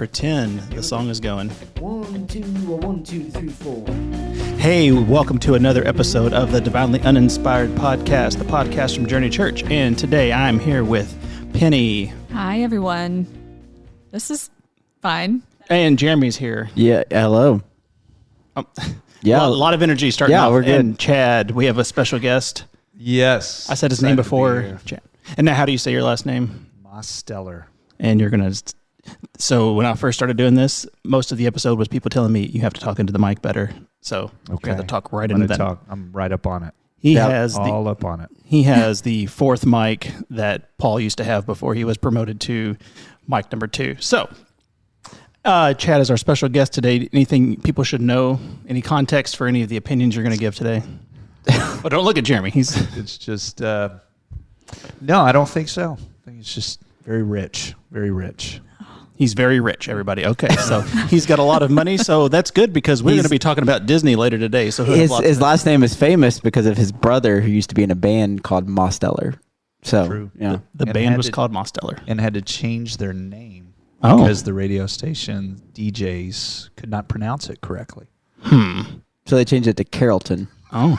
pretend the song is going. 1, 2, 1, 2, 3, 4. Hey, welcome to another episode of the Divinely Uninspired Podcast, the podcast from Journey Church. And today I'm here with Penny. Hi, everyone. This is fine. And Jeremy's here. Yeah, hello. Yeah, a lot of energy starting off. We're good. And Chad, we have a special guest. Yes. I said his name before. Chad. And now how do you say your last name? Mosteller. And you're going to... So when I first started doing this, most of the episode was people telling me you have to talk into the mic better. So you have to talk right into that. I'm right up on it. He has up on it. He has the fourth mic that Paul used to have before he was promoted to mic number 2. So Chad is our special guest today. Anything people should know? Any context for any of the opinions you're going to give today? Well, don't look at Jeremy. It's just no, I don't think so. I think it's just very rich, very rich. He's very rich, everybody. Okay, so he's got a lot of money, so that's good because we're going to be talking about Disney later today. So his last name is famous because of his brother who used to be in a band called Mosteller. So, True. Yeah, the band was called Mosteller. And had to change their name because the radio station DJs could not pronounce it correctly. So they changed it to Carrollton. Oh,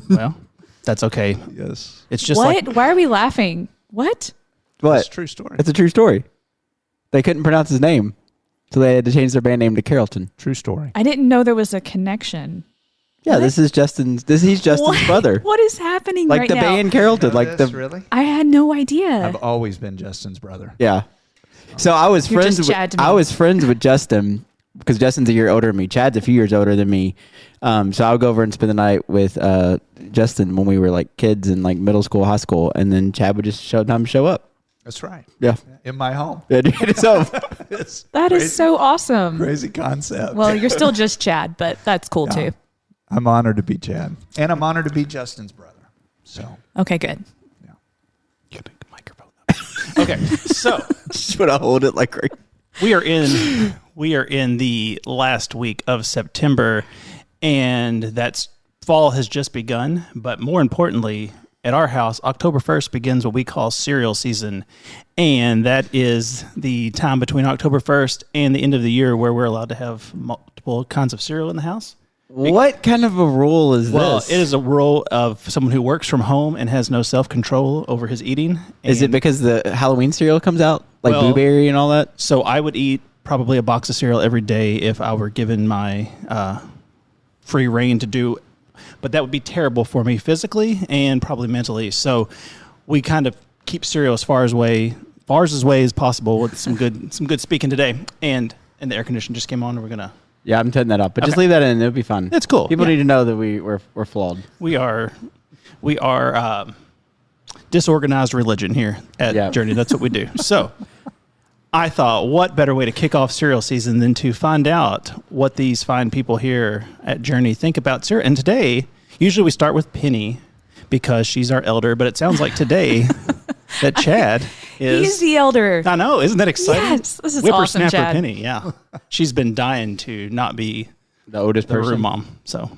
well, that's okay. Yes. It's just what? Why are we laughing? What? What? It's a true story. It's a true story. They couldn't pronounce his name, so they had to change their band name to Carrollton. True story. I didn't know there was a connection. Yeah, What? He's Justin's brother. What is happening Like right the now? band Carrollton, Really? I had no idea. I've always been Justin's brother. Yeah. So I was You're friends just with Chad to me. I was friends with Justin because Justin's a year older than me. Chad's a few years older than me. So I would go over and spend the night with Justin when we were like kids in like middle school, high school, and then Chad would just show up. That's right. Yeah. In my home. Yeah, dude, so That is so awesome. Crazy concept. Well, you're still just Chad, but that's cool Yeah. too. I'm honored to be Chad. And I'm honored to be Justin's brother. So, Okay, good. Get the microphone up. Okay, so just want to hold it like right. we are in the last week of September, and that's fall has just begun. But more importantly, at our house, October 1st begins what we call cereal season, and that is the time between October 1st and the end of the year where we're allowed to have multiple kinds of cereal in the house. What kind of a rule is Well, this? it is a rule of someone who works from home and has no self-control over his eating. Is it because the Halloween cereal comes out? Like Well, blueberry and all that? So I would eat probably a box of cereal every day if I were given my free reign to do, but that would be terrible for me physically and probably mentally. So we kind of keep cereal as far as way as possible with some good speaking today. And the air conditioner just came on, and we're gonna. Yeah, I'm turning that up, but just Okay. leave that in. It'll be fun. It's cool. People Yeah. need to know that we're flawed. We are disorganized religion here at Journey. That's what we do. So I thought, what better way to kick off cereal season than to find out what these fine people here at Journey think about cereal. And today, usually we start with Penny because she's our elder, but it sounds like today that Chad is... He's the elder. I know. Isn't that exciting? Yes, this is awesome, Whippersnapper Chad. Penny, yeah. She's been dying to not be The oldest the person. room mom. So,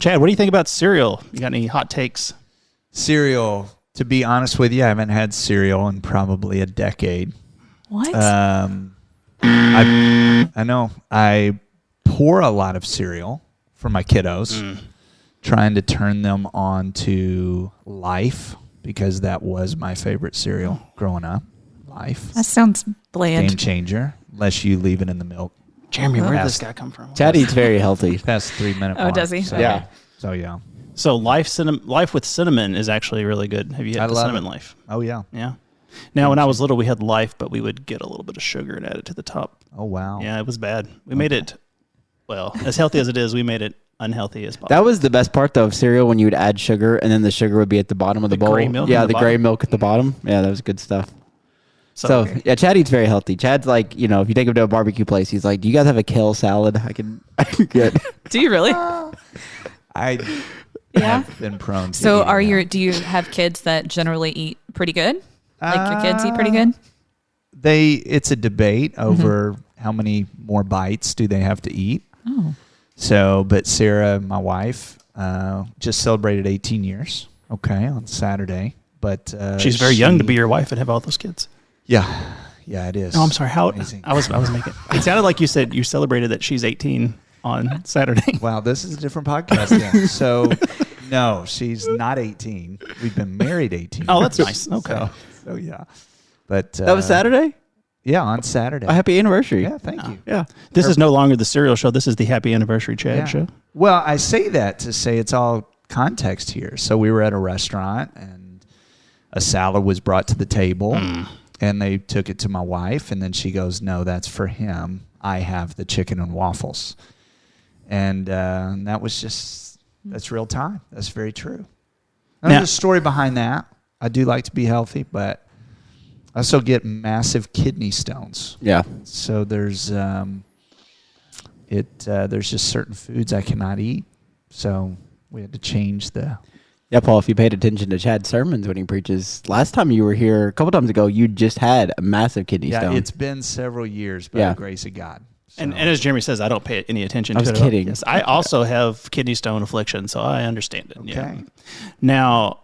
Chad, what do you think about cereal? You got any hot takes? cereal, to be honest with you, I haven't had cereal in probably a decade. What? I know. I pour a lot of cereal for my kiddos, trying to turn them on to Life because that was my favorite cereal growing up. Life. that sounds bland. Game changer, unless you leave it in the milk. Jeremy, where did Yes. this guy come from? Chad eats very healthy. Past 3 minute Oh, mark. does he? So, Yeah. So, yeah. So Life with cinnamon is actually really good. Have you I had the love cinnamon it. Life? Oh, yeah. Yeah. Now, when I was little, we had Life, but we would get a little bit of sugar and add it to the top. Oh, wow. Yeah, it was bad. We made it, well, as healthy as it is, we made it unhealthy as possible. That was the best part, though, of cereal when you would add sugar and then the sugar would be at the bottom of the bowl. gray milk Yeah, at the the gray bottom. milk at the bottom. Yeah, that was good stuff. So, okay. yeah, Chad eats very healthy. Chad's like, if you take him to a barbecue place, he's like, do you guys have a kale salad? I can get. Do you really? I Yeah. have been prone to So eating that. do you have kids that generally eat pretty good? Like your kids eat pretty good? It's a debate over how many more bites do they have to eat. Oh. So, but Sarah, my wife, just celebrated 18 years. Okay, on Saturday. But She's very young to be your wife and have all those kids. Yeah, Yeah, it is. Oh, I'm sorry. How Amazing. I was making. It sounded like you said you celebrated that she's 18 on Saturday. Wow, this is a different podcast then. So, no, she's not 18. We've been married 18 Oh, that's years. nice. Okay. So yeah. But That was Saturday? Yeah, on Saturday. A happy anniversary. Yeah, thank you. Yeah. This is no longer the cereal show. This is the Happy Anniversary Chad Yeah. show. Well, I say that to say it's all context here. So we were at a restaurant and a salad was brought to the table and they took it to my wife and then she goes, "No, that's for him. I have the chicken and waffles." And that was just, that's real time. That's very true. Now, Now- there's a story behind that. I do like to be healthy, but I also get massive kidney stones. Yeah. So there's there's just certain foods I cannot eat. So we had to change the. Yeah, Paul, if you paid attention to Chad's sermons when he preaches, last time you were here, a couple times ago, you just had a massive kidney Yeah, stone. it's been several years by Yeah. the grace of God. So, And as Jeremy says, I don't pay any attention I to was it at all. kidding. Yes, I also have kidney stone affliction, so I understand it. Yeah. Okay. Now,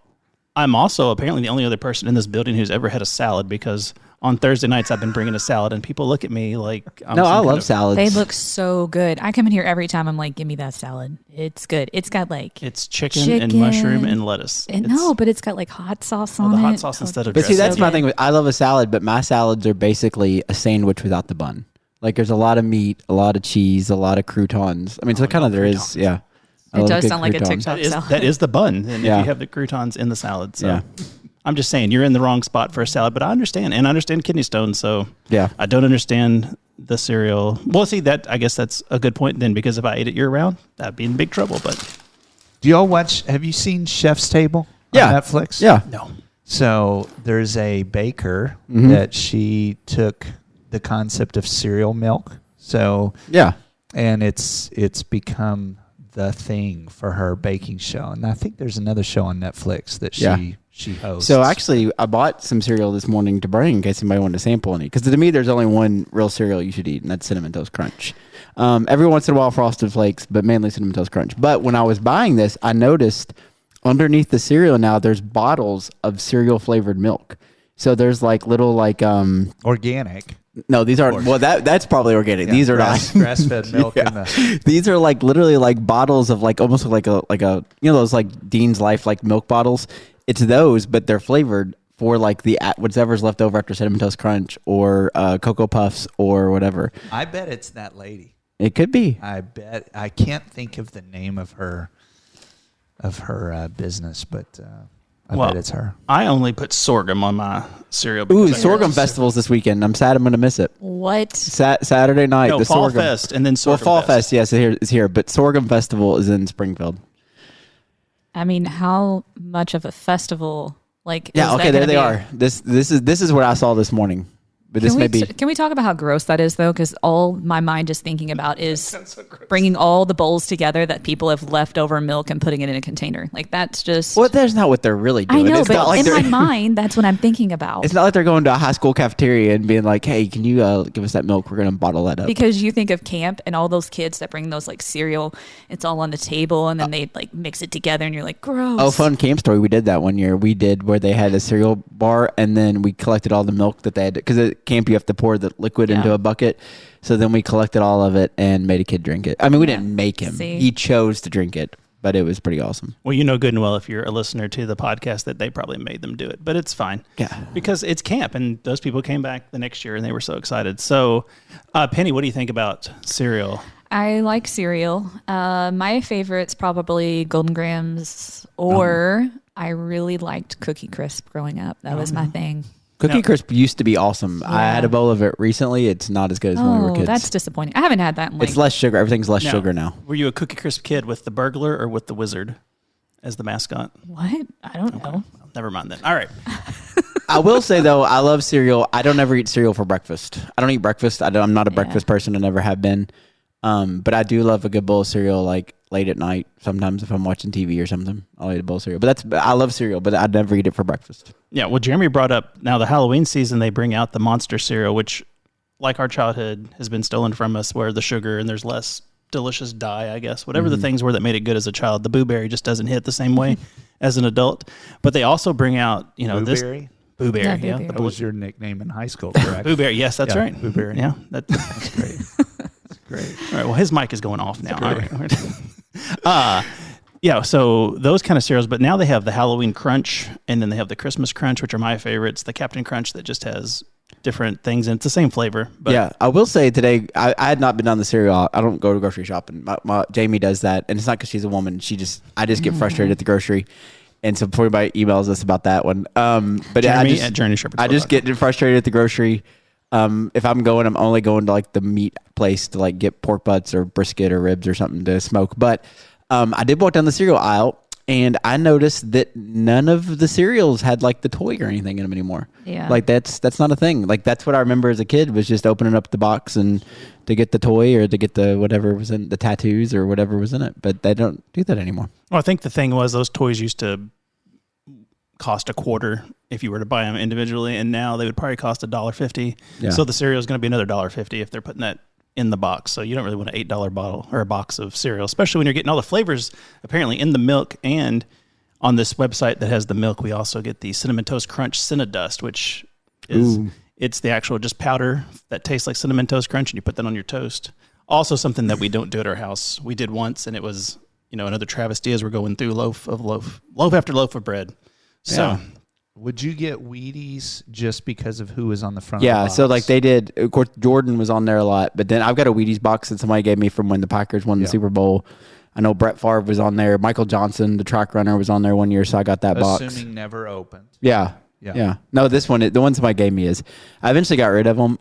I'm also apparently the only other person in this building who's ever had a salad because on Thursday nights I've been bringing a salad and people look at me like I'm no, some I kind love of- salads. They look so good. I come in here every time. I'm like, give me that salad. It's good. It's got like It's chicken and mushroom and lettuce. no, but it's got like hot sauce on the it. hot sauce instead of But see, dressing. that's So my good. thing. I love a salad, but my salads are basically a sandwich without the bun. Like there's a lot of meat, a lot of cheese, a lot of croutons. I mean, so kind of there is, yeah. I It love does good sound like a croutons. TikTok salad. that is the bun, and Yeah. if you have the croutons in the salad, so Yeah. I'm just saying you're in the wrong spot for a salad. But I understand, and I understand kidney stones, so Yeah. I don't understand the cereal. Well, see that I guess that's a good point then, because if I ate it year round, I'd be in big trouble. But do y'all watch? Have you seen Chef's Table Yeah. on Netflix? Yeah. no, So there's a baker Mhm. that she took the concept of cereal milk. So Yeah. and it's become the thing for her baking show. And I think there's another show on Netflix that Yeah. she hosts. So actually, I bought some cereal this morning to bring in case anybody wanted to sample any. Because to me, there's only one real cereal you should eat, and that's Cinnamon Toast Crunch. Every once in a while, Frosted Flakes, but mainly Cinnamon Toast Crunch. But when I was buying this, I noticed underneath the cereal now, there's bottles of cereal flavored milk. So there's like little like organic. no, these aren't. Well, that's probably organic. Yeah, These are grass, not. grass-fed milk. Yeah. In the, These are like literally like bottles of like almost like a you know those like Dean's Life like milk bottles. It's those, but they're flavored for like the whatever's left over after Cinnamon Toast Crunch or Cocoa Puffs or whatever. I bet it's that lady. It could be. I bet. I can't think of the name of her business, but I bet it's her. I only put sorghum on my cereal. Ooh, because I Sorghum heard- Festival's this weekend. I'm sad I'm going to miss it. What? Saturday night, No, the Fall Sorghum Fest and then Well, Sorghum Fall Fest. Fest, yes, is here, but Sorghum Festival is in Springfield. I mean, how much of a festival? Like, Yeah, is that okay, there gonna they be are. This is what I saw this morning. But this Can may we, be can we talk about how gross that is, though? Because all my mind is thinking about is bringing all the bowls together that people have left over milk and putting it in a container. Like, that's just. well, that's not what they're really I doing. know, It's not but like in they're- my mind, that's what I'm thinking about. It's not like they're going to a high school cafeteria and being like, "Hey, can you give us that milk? We're going to bottle that up." Because you think of camp and all those kids that bring those like cereal, it's all on the table and then they like mix it together and you're like, gross. Oh, fun camp story. We did that one year. We did where they had a cereal bar and then we collected all the milk that they had. Because at camp, you have to pour the liquid Yeah. into a bucket. So then we collected all of it and made a kid drink it. I mean, we didn't make him. See? He chose to drink it, but it was pretty awesome. Well, you know good and well if you're a listener to the podcast that they probably made them do it, but it's fine. Yeah. Because it's camp and those people came back the next year and they were so excited. So, Penny, what do you think about cereal? I like cereal. My favorite's probably Golden Grahams, or I really liked Cookie Crisp growing up. That was my thing. Cookie No. Crisp used to be awesome. I Yeah. had a bowl of it recently. It's not as good as when we were Oh, kids. that's disappointing. I haven't had that in like It's less sugar. Everything's less sugar now. Were you a Cookie Crisp kid with the burglar or with the wizard as the mascot? what? I don't know. Never mind then. All right. I will say though, I love cereal. I don't ever eat cereal for breakfast. I don't eat breakfast. I'm not a breakfast person. I never have been. But I do love a good bowl of cereal, like late at night. Sometimes if I'm watching TV or something, I'll eat a bowl of cereal. But I love cereal, but I'd never eat it for breakfast. Yeah, well, Jeremy brought up now the Halloween season, they bring out the Monster cereal, which, like our childhood, has been stolen from us, where the sugar and there's less delicious dye, I guess. Whatever the things were that made it good as a child, the Boo Berry just doesn't hit the same way as an adult. But they also bring out, Blueberry? Boo Bear, Yeah, Boo yeah. Bear. That was your nickname in high school, correct? Boo Bear, yes, that's Yeah, right. Boo Bear. Yeah, That's great. That's great. All right. Well, his mic is going off now. Great. All right. Yeah. So those kind of cereals, but now they have the Halloween Crunch, and then they have the Christmas Crunch, which are my favorites. The Captain Crunch that just has different things, and it's the same flavor. But yeah, I will say today I had not been down the cereal. I don't go to grocery shopping. My Jamie does that, and it's not because she's a woman. I just get frustrated at the grocery, and so before anybody emails us about that one, but Jeremy at JourneyShepherd. I just get frustrated at the grocery. If I'm going, I'm only going to like the meat place to like get pork butts or brisket or ribs or something to smoke. But I did walk down the cereal aisle, and I noticed that none of the cereals had like the toy or anything in them anymore. Yeah. Like that's not a thing. Like that's what I remember as a kid was just opening up the box and to get the toy or to get the whatever was in the tattoos or whatever was in it. But they don't do that anymore. Well, I think the thing was those toys used to cost $0.25 if you were to buy them individually, and now they would probably cost $1.50. Yeah. So the cereal is going to be another $1.50 if they're putting that in the box. So you don't really want an $8 bottle or a box of cereal, especially when you're getting all the flavors apparently in the milk. And on this website that has the milk, we also get the Cinnamon Toast Crunch Cinnadust, which is it's the actual just powder that tastes like Cinnamon Toast Crunch, and you put that on your toast. Also something that we don't do at our house. We did once, and it was another travesty as we're going through loaf after loaf of bread. So. Yeah. Would you get Wheaties just because of who was on the front of the Yeah, box? so like they did. Of course, Jordan was on there a lot, but then I've got a Wheaties box that somebody gave me from when the Packers won the Super Bowl. I know Brett Favre was on there. Michael Johnson, the track runner, was on there one year, so I got that box. Assuming never opened. Yeah. No, this one, the one somebody gave me is, I eventually got rid of them.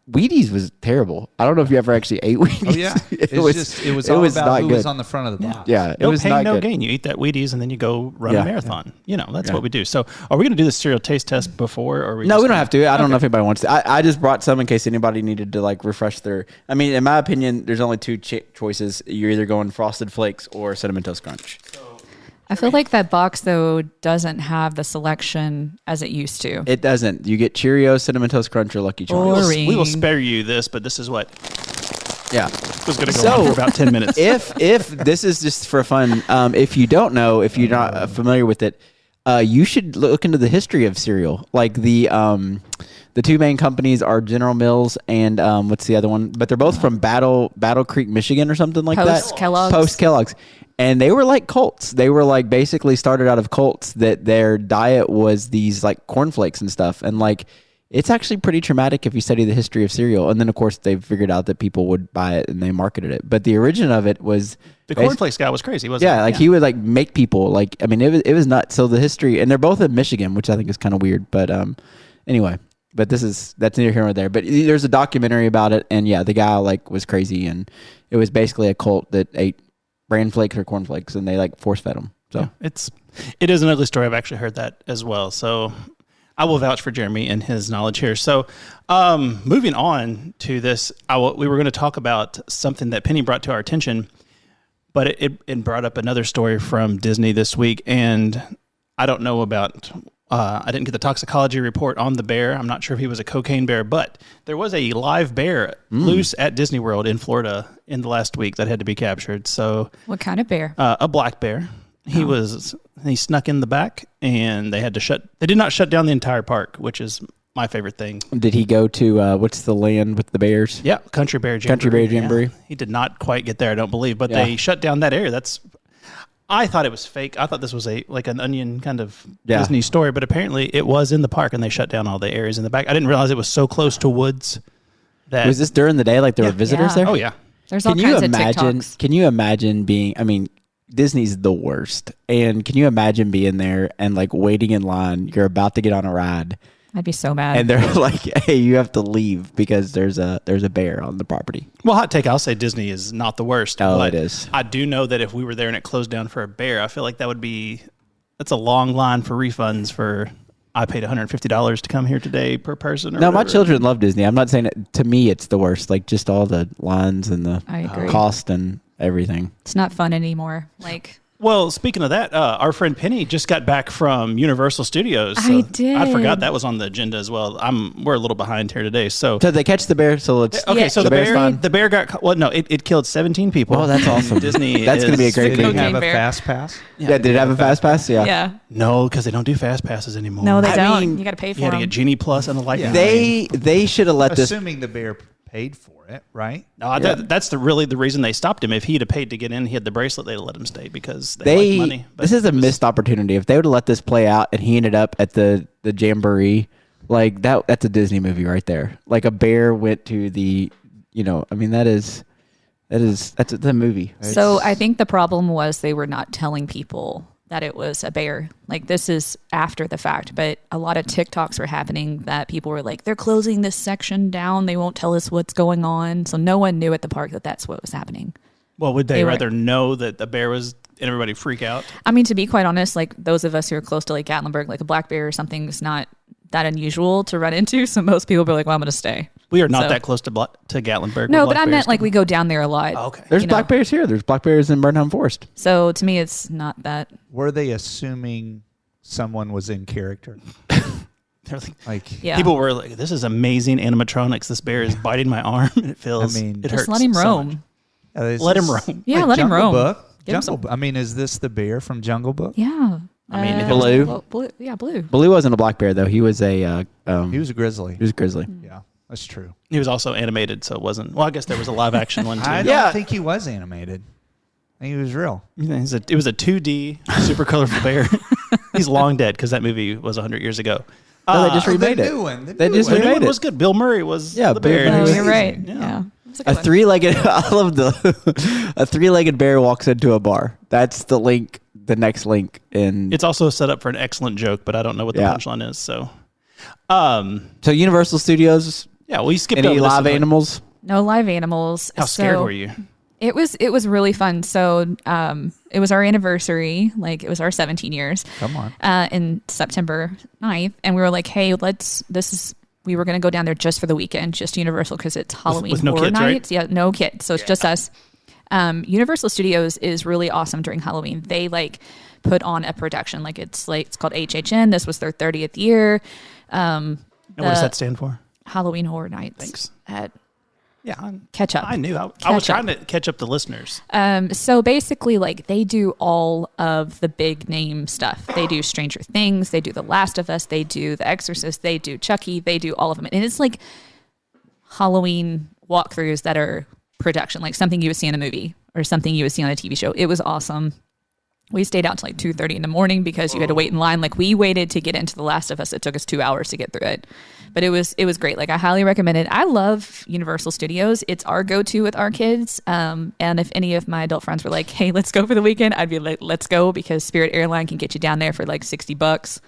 Wheaties was terrible. I don't know if you ever actually ate Wheaties. Oh yeah, it was all about who was on the front of the box. Yeah, it No was pain, not no good. gain. You eat that Wheaties and then you go run Yeah. a marathon. That's what we do. So are we going to do the cereal taste test before? Or No, we don't have to. I don't know if anybody wants to. I just brought some in case anybody needed to like refresh their. I mean, in my opinion, there's only two choices. You're either going Frosted Flakes or Cinnamon Toast Crunch. I feel like that box, though, doesn't have the selection as it used to. It doesn't. You get Cheerios, Cinnamon Toast Crunch, or Lucky Charms. Boring. We will spare you this, but this is what Yeah. was going to go on for about 10 minutes. If this is just for fun, if you don't know, if you're not familiar with it, you should look into the history of cereal. Like the two main companies are General Mills and what's the other one? But they're both from Battle Creek, Michigan, or something like Post that. Kellogg's. Post Kellogg's. And they were like cults. They were like basically started out of cults that their diet was these like cornflakes and stuff. And like it's actually pretty traumatic if you study the history of cereal. And then of course they figured out that people would buy it and they marketed it. But the origin of it was The cornflakes guy was crazy, wasn't he? yeah, like he would like make people like I mean it was nuts. So the history, and they're both in Michigan, which I think is kind of weird. But anyway, but that's neither here nor there. But there's a documentary about it, and yeah, the guy like was crazy, and it was basically a cult that ate bran flakes or cornflakes, and they like force fed them. So Yeah, it is an ugly story. I've actually heard that as well. So I will vouch for Jeremy and his knowledge here. So moving on to this, we were going to talk about something that Penny brought to our attention, but it brought up another story from Disney this week, and I don't know about. I didn't get the toxicology report on the bear. I'm not sure if he was a cocaine bear, but there was a live bear loose at Disney World in Florida in the last week that had to be captured. So What kind of bear? a black bear. He snuck in the back, and they did not shut down the entire park, which is my favorite thing. did he go to what's the land with the bears? Yeah, Country Bear Jamboree. Country Bear Jamboree. Yeah. He did not quite get there, I don't believe, but Yeah. they shut down that area. I thought it was fake. I thought this was like an Onion kind of Yeah. Disney story, but apparently it was in the park, and they shut down all the areas in the back. I didn't realize it was so close to woods. Was this during the day? Like there were Yeah. visitors Yeah. there? Oh yeah, There's all Can you kinds imagine? of TikToks. Can you imagine being? I mean, Disney's the worst. And can you imagine being there and like waiting in line? You're about to get on a ride, I'd be so mad. and they're like, "Hey, you have to leave because there's a bear on the property." well, hot take. I'll say Disney is not the worst. Oh, but it is. I do know that if we were there and it closed down for a bear, I feel like that's a long line for refunds for. I paid $150 to come here today per person. Or No, my whatever. children love Disney. I'm not saying it. To me, it's the worst. Like just all the lines and the I agree. cost and everything. It's not fun anymore. Like Well, speaking of that, our friend Penny just got back from Universal Studios. So I did. I forgot that was on the agenda as well. We're a little behind here today. So So they catch the bear. So let's. okay, Yeah, so the bear's fine. the bear got well. No, it killed 17 people. Oh, that's awesome. Disney. That's going to be a great Did movie. it have a Bear. fast pass? Yeah, did it have a fast pass? Yeah. Yeah. No, because they don't do fast passes anymore. No, they I don't. mean, You got to pay for You had to them. get Genie Plus and the Lightning. Yeah. They should have let this. Assuming the bear paid for it, right? No, that's really the reason they stopped him. If he'd have paid to get in, he had the bracelet. They'd let him stay because they like money. But This is a it was- missed opportunity. If they would have let this play out and he ended up at the jamboree, like that's a Disney movie right there. Like a bear went to the, I mean that's a movie. So I think the problem was they were not telling people that it was a bear. Like this is after the fact, but a lot of TikToks were happening that people were like, they're closing this section down. They won't tell us what's going on. So no one knew at the park that that's what was happening. Well, would they They were- rather know that the bear was and everybody freak out? I mean, to be quite honest, like those of us who are close to like Gatlinburg, like a black bear or something is not that unusual to run into. So most people be like, well, I'm going to stay. We are not So- that close to Gatlinburg. No, where but I black meant bears like come. we go down there a lot. Oh, okay. There's you know. black bears here. There's black bears in Burnham Forest. So to me, it's not that. Were they assuming someone was in character? They're like, Yeah. People were like, "This is amazing animatronics. This bear is biting my arm, and it feels. I mean, it Just hurts. let him so roam. much." This Let him is roam. Yeah, like let him Jungle roam. Book. Give him Jungle. I mean, is this the bear from Jungle Book? Yeah. I mean, if it was- well, blue. Yeah, blue. Blue wasn't a black bear though. He was a He was a grizzly. he was a grizzly. Yeah, that's true. He was also animated, so it wasn't. Well, I guess there was a live action one too. I Yeah. don't think he was animated. I think he was real. It was a 2D super colorful bear. He's long dead because that movie was 100 years ago. No, they just remade the it. new one. The They new just The one. new remade one it. was good. Bill Murray was Yeah, the Bill bear. Murray Oh, was you're right. Yeah. Yeah. It's A good one. three-legged. I love a three-legged bear walks into a bar. That's the link. The next link in. It's also set up for an excellent joke, but I don't know what the Yeah. punchline is. So, So Universal Studios. yeah, we skipped Any over this live one. animals? No live animals. How scared So were you? It was really fun. So it was our anniversary, like it was our 17 years. Come on. In September 9th, and we were like, hey, we were going to go down there just for the weekend, just Universal, because it's Halloween with no horror kids, right? nights. Yeah, no kids. So it's just us. Universal Studios is really awesome during Halloween. They like put on a production. It's called HHN. This was their 30th year. And what does that stand for? Halloween Horror Nights. Thanks. At Yeah, Catch Up. I knew. I was Catch trying up. to catch up the listeners. So basically, they do all of the big name stuff. They do Stranger Things, they do The Last of Us, they do The Exorcist, they do Chucky, they do all of them. And it's like Halloween walkthroughs that are production, like something you would see in a movie or something you would see on a TV show. It was awesome. We stayed out till 2:30 in the morning because you had to wait in line. We waited to get into The Last of Us. It took us 2 hours to get through it. But it was great. I highly recommend it. I love Universal Studios. It's our go-to with our kids. And if any of my adult friends were like, hey, let's go for the weekend, I'd be like, let's go, because Spirit Airline can get you down there for $60.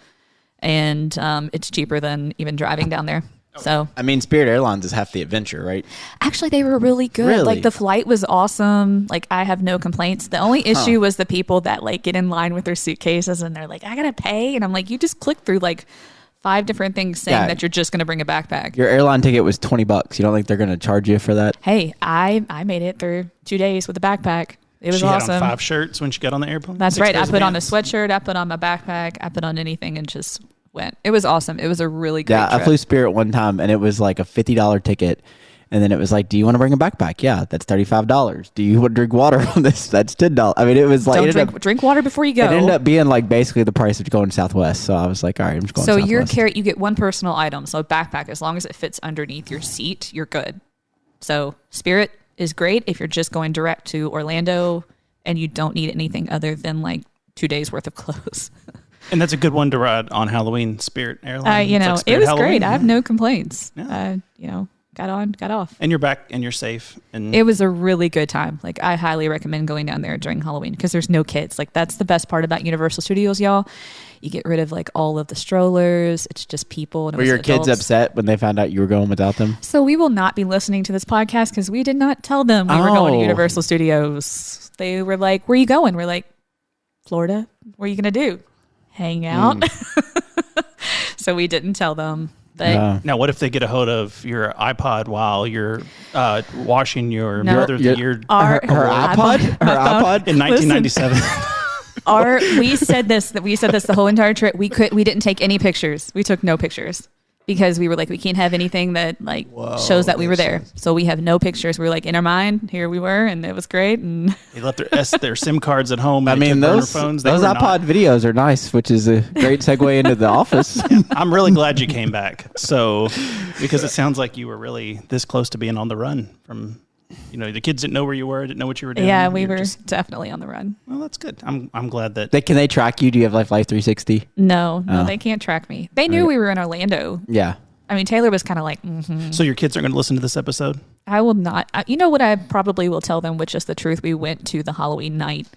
And it's cheaper than even driving down there. So I mean, Spirit Airlines is half the adventure, right? actually, they were really good. Really? The flight was awesome. I have no complaints. The only issue was the people that get in line with their suitcases and they're like, I gotta pay, and I'm like, you just click through 5 different things saying Yeah. that you're just gonna bring a backpack. Your airline ticket was $20. You don't think they're going to charge you for that? Hey, I made it through 2 days with a backpack. It was She had awesome. on 5 shirts when she got on the airplane. That's 6 right. I pairs of put on a pants. sweatshirt. I put on my backpack. I put on anything and just went. It was awesome. It was a really great Yeah, trip. I flew Spirit one time, and it was like a $50 ticket. And then it was like, do you want to bring a backpack? Yeah, that's $35. Do you want to drink water on this? That's $10. I mean, it was like, Don't drink water before you go. it ended up being basically the price of going Southwest. So I was like, all right, I'm just going So Southwest. you get one personal item. So a backpack, as long as it fits underneath your seat, you're good. So Spirit is great if you're just going direct to Orlando and you don't need anything other than 2 days worth of clothes. And that's a good one to ride on Halloween. Spirit Airlines. It's like it Spirit was Halloween. great. I have no complaints. Yeah. Got on, got off. And you're back and you're safe. And It was a really good time. I highly recommend going down there during Halloween because there's no kids. That's the best part about Universal Studios, y'all. You get rid of all of the strollers. It's just people. And it Were was your kids adults. upset when they found out you were going without them? So we will not be listening to this podcast because we did not tell them we were going to Oh. Universal Studios. They were like, where are you going? We're like, Florida. What are you going to do? Hang out. So we didn't tell them. But now, what if they get a hold of your iPod while you're washing your No. Mother of the Your- Year our Her iPod? Her iPod? in 1997? We said this the whole entire trip. We didn't take any pictures. We took no pictures because we were like, we can't have anything that shows that we were there. So we have no pictures. We were like, in our mind, here we were, and it was great. And they left their SIM cards at home. And those phones. Those iPod videos are nice, which is a great segue into the office. Yeah, I'm really glad you came back. So, because it sounds like you were really this close to being on the run from. The kids didn't know where you were, didn't know what you were doing. Yeah, we were definitely on the run. Well, that's good. I'm glad that. Can they track you? Do you have Life 360? No, they can't track me. They knew we were in Orlando. Yeah. I mean, Taylor was kind of like, mm-hmm. So your kids aren't going to listen to this episode? I will not. You know what I probably will tell them, which is the truth. We went to the Halloween night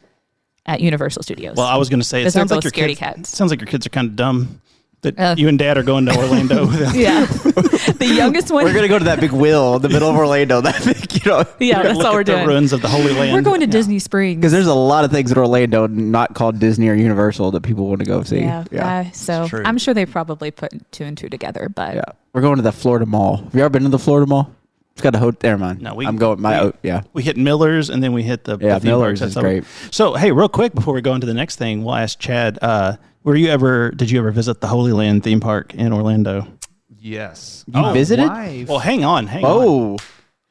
at Universal Studios. Well, I was going to say, it sounds like your scaredy cats. Sounds like your kids are kind of dumb. That you and Dad are going to Orlando. Yeah, the youngest one. We're gonna go to that big wheel in the middle of Orlando. That big, Yeah, that's all we're doing. The ruins of the Holy Land. We're going to Disney Springs because there's a lot of things in Orlando not called Disney or Universal that people want to go see. Yeah. So I'm sure they probably put 2 and 2 together. But we're going to the Florida Mall. Have you ever been to the Florida Mall? It's got a hotel. Never mind. No, I'm going. We hit Miller's and then we hit the theme Miller's parks. is great. So hey, real quick before we go into the next thing, we'll ask Chad. Did you ever visit the Holy Land theme park in Orlando? Yes. You visited? Well, hang on.